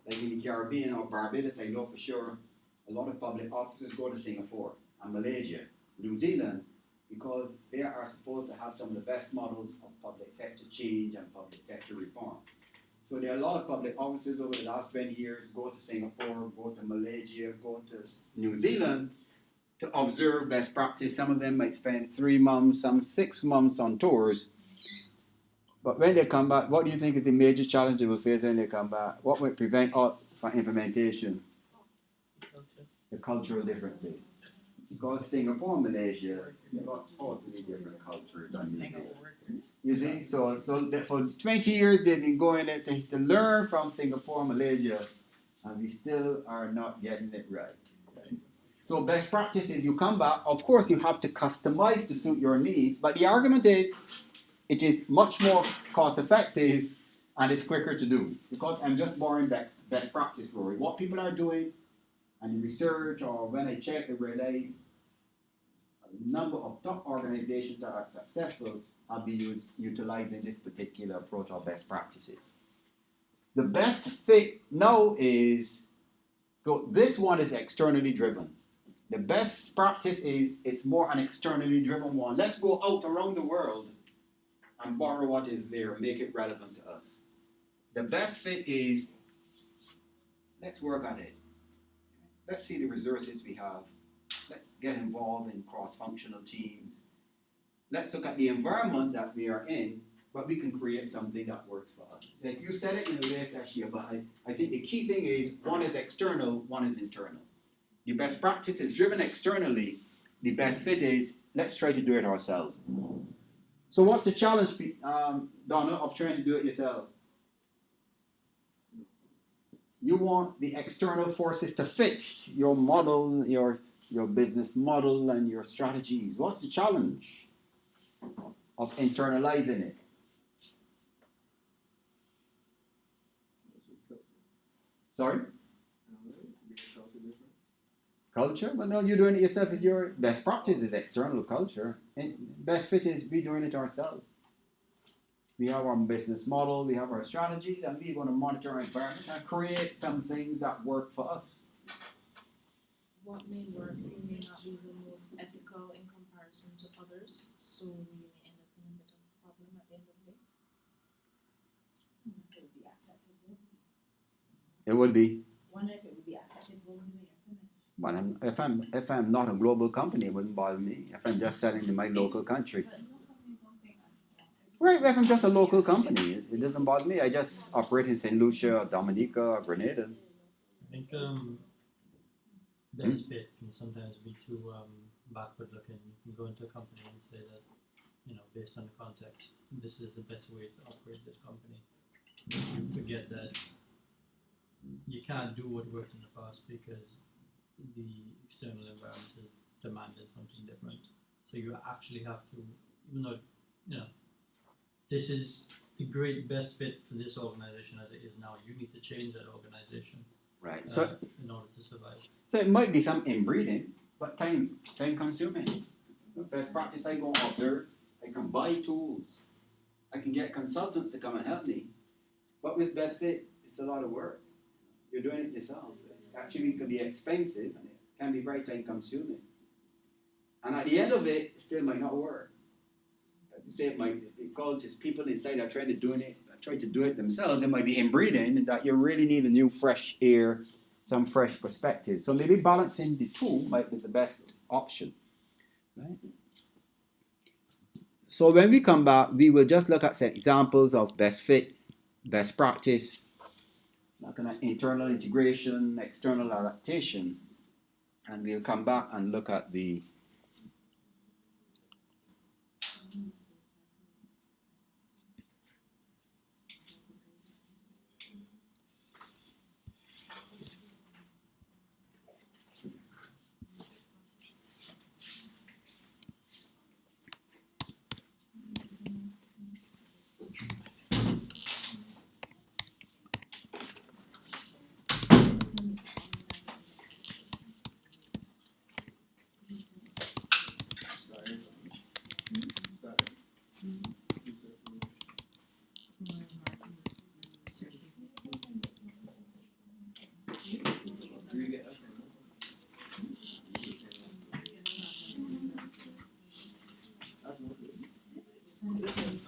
like in the Caribbean or Barbados, I know for sure, a lot of public officers go to Singapore and Malaysia, New Zealand, because they are supposed to have some of the best models of public sector change and public sector reform. So there are a lot of public officers over the last 20 years go to Singapore, go to Malaysia, go to New Zealand to observe best practice. Some of them might spend 3 months, some 6 months on tours. But when they come back, what do you think is the major challenge they will face when they come back? What would prevent from implementation? Culture. The cultural differences. Because Singapore and Malaysia, they've got totally different cultures than New Zealand. You see, so that for 20 years they've been going there to learn from Singapore and Malaysia, and we still are not getting it right. So best practice is you come back, of course you have to customize to suit your needs, but the argument is it is much more cost effective and it's quicker to do. Because I'm just borrowing that best practice, Rory. What people are doing and the research, or when I check, I realize a number of top organizations that are successful have been utilizing this particular approach or best practices. The best fit now is, so this one is externally driven. The best practice is it's more an externally driven one. Let's go out around the world and borrow what is there and make it relevant to us. The best fit is, let's work on it. Let's see the resources we have. Let's get involved in cross-functional teams. Let's look at the environment that we are in, but we can create something that works for us. Like you said it in a way, Sashia, but I think the key thing is one is external, one is internal. The best practice is driven externally. The best fit is, let's try to do it ourselves. So what's the challenge, Donna, of trying to do it yourself? You want the external forces to fit your model, your business model and your strategies. What's the challenge of internalizing it? Sorry? Culture? Well, no, you're doing it yourself. Is your best practice is external culture. And best fit is we doing it ourselves. We have our business model, we have our strategies, and we're going to monitor our environment and create some things that work for us. What may work may not be the most ethical in comparison to others, so we may end up in a bit of a problem at the end of the day. It would be acceptable. It would be. Wonder if it would be acceptable when we But finish. if I'm not a global company, it wouldn't bother me. If I'm just selling in my local country. But most companies don't think that. Right, if I'm just a local company, it doesn't bother me. I just operate in St. Lucia, or Dominica, or Grenada. I think best fit can sometimes be too backward looking. You can go into a company and say that, based on the context, this is the best way to operate this company. You forget that you can't do what worked in the past because the external environment is demanding something different. So you actually have to, even though, this is the great best fit for this organization as it is now, you need to change that organization Right. So in order to survive. So it might be some inbreeding, but time consuming. Best practice, I go observe, I can buy tools, I can get consultants to come and help me. But with best fit, it's a lot of work. You're doing it yourself. It's actually can be expensive and it can be very time consuming. And at the end of it, it still might not work. You say it might, because it's people inside are trying to do it themselves, it might be inbreeding that you really need a new fresh air, some fresh perspective. So maybe balancing the two might be the best option. Right? So when we come back, we will just look at some examples of best fit, best practice, looking at internal integration, external adaptation, and we'll come back and look at the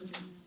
within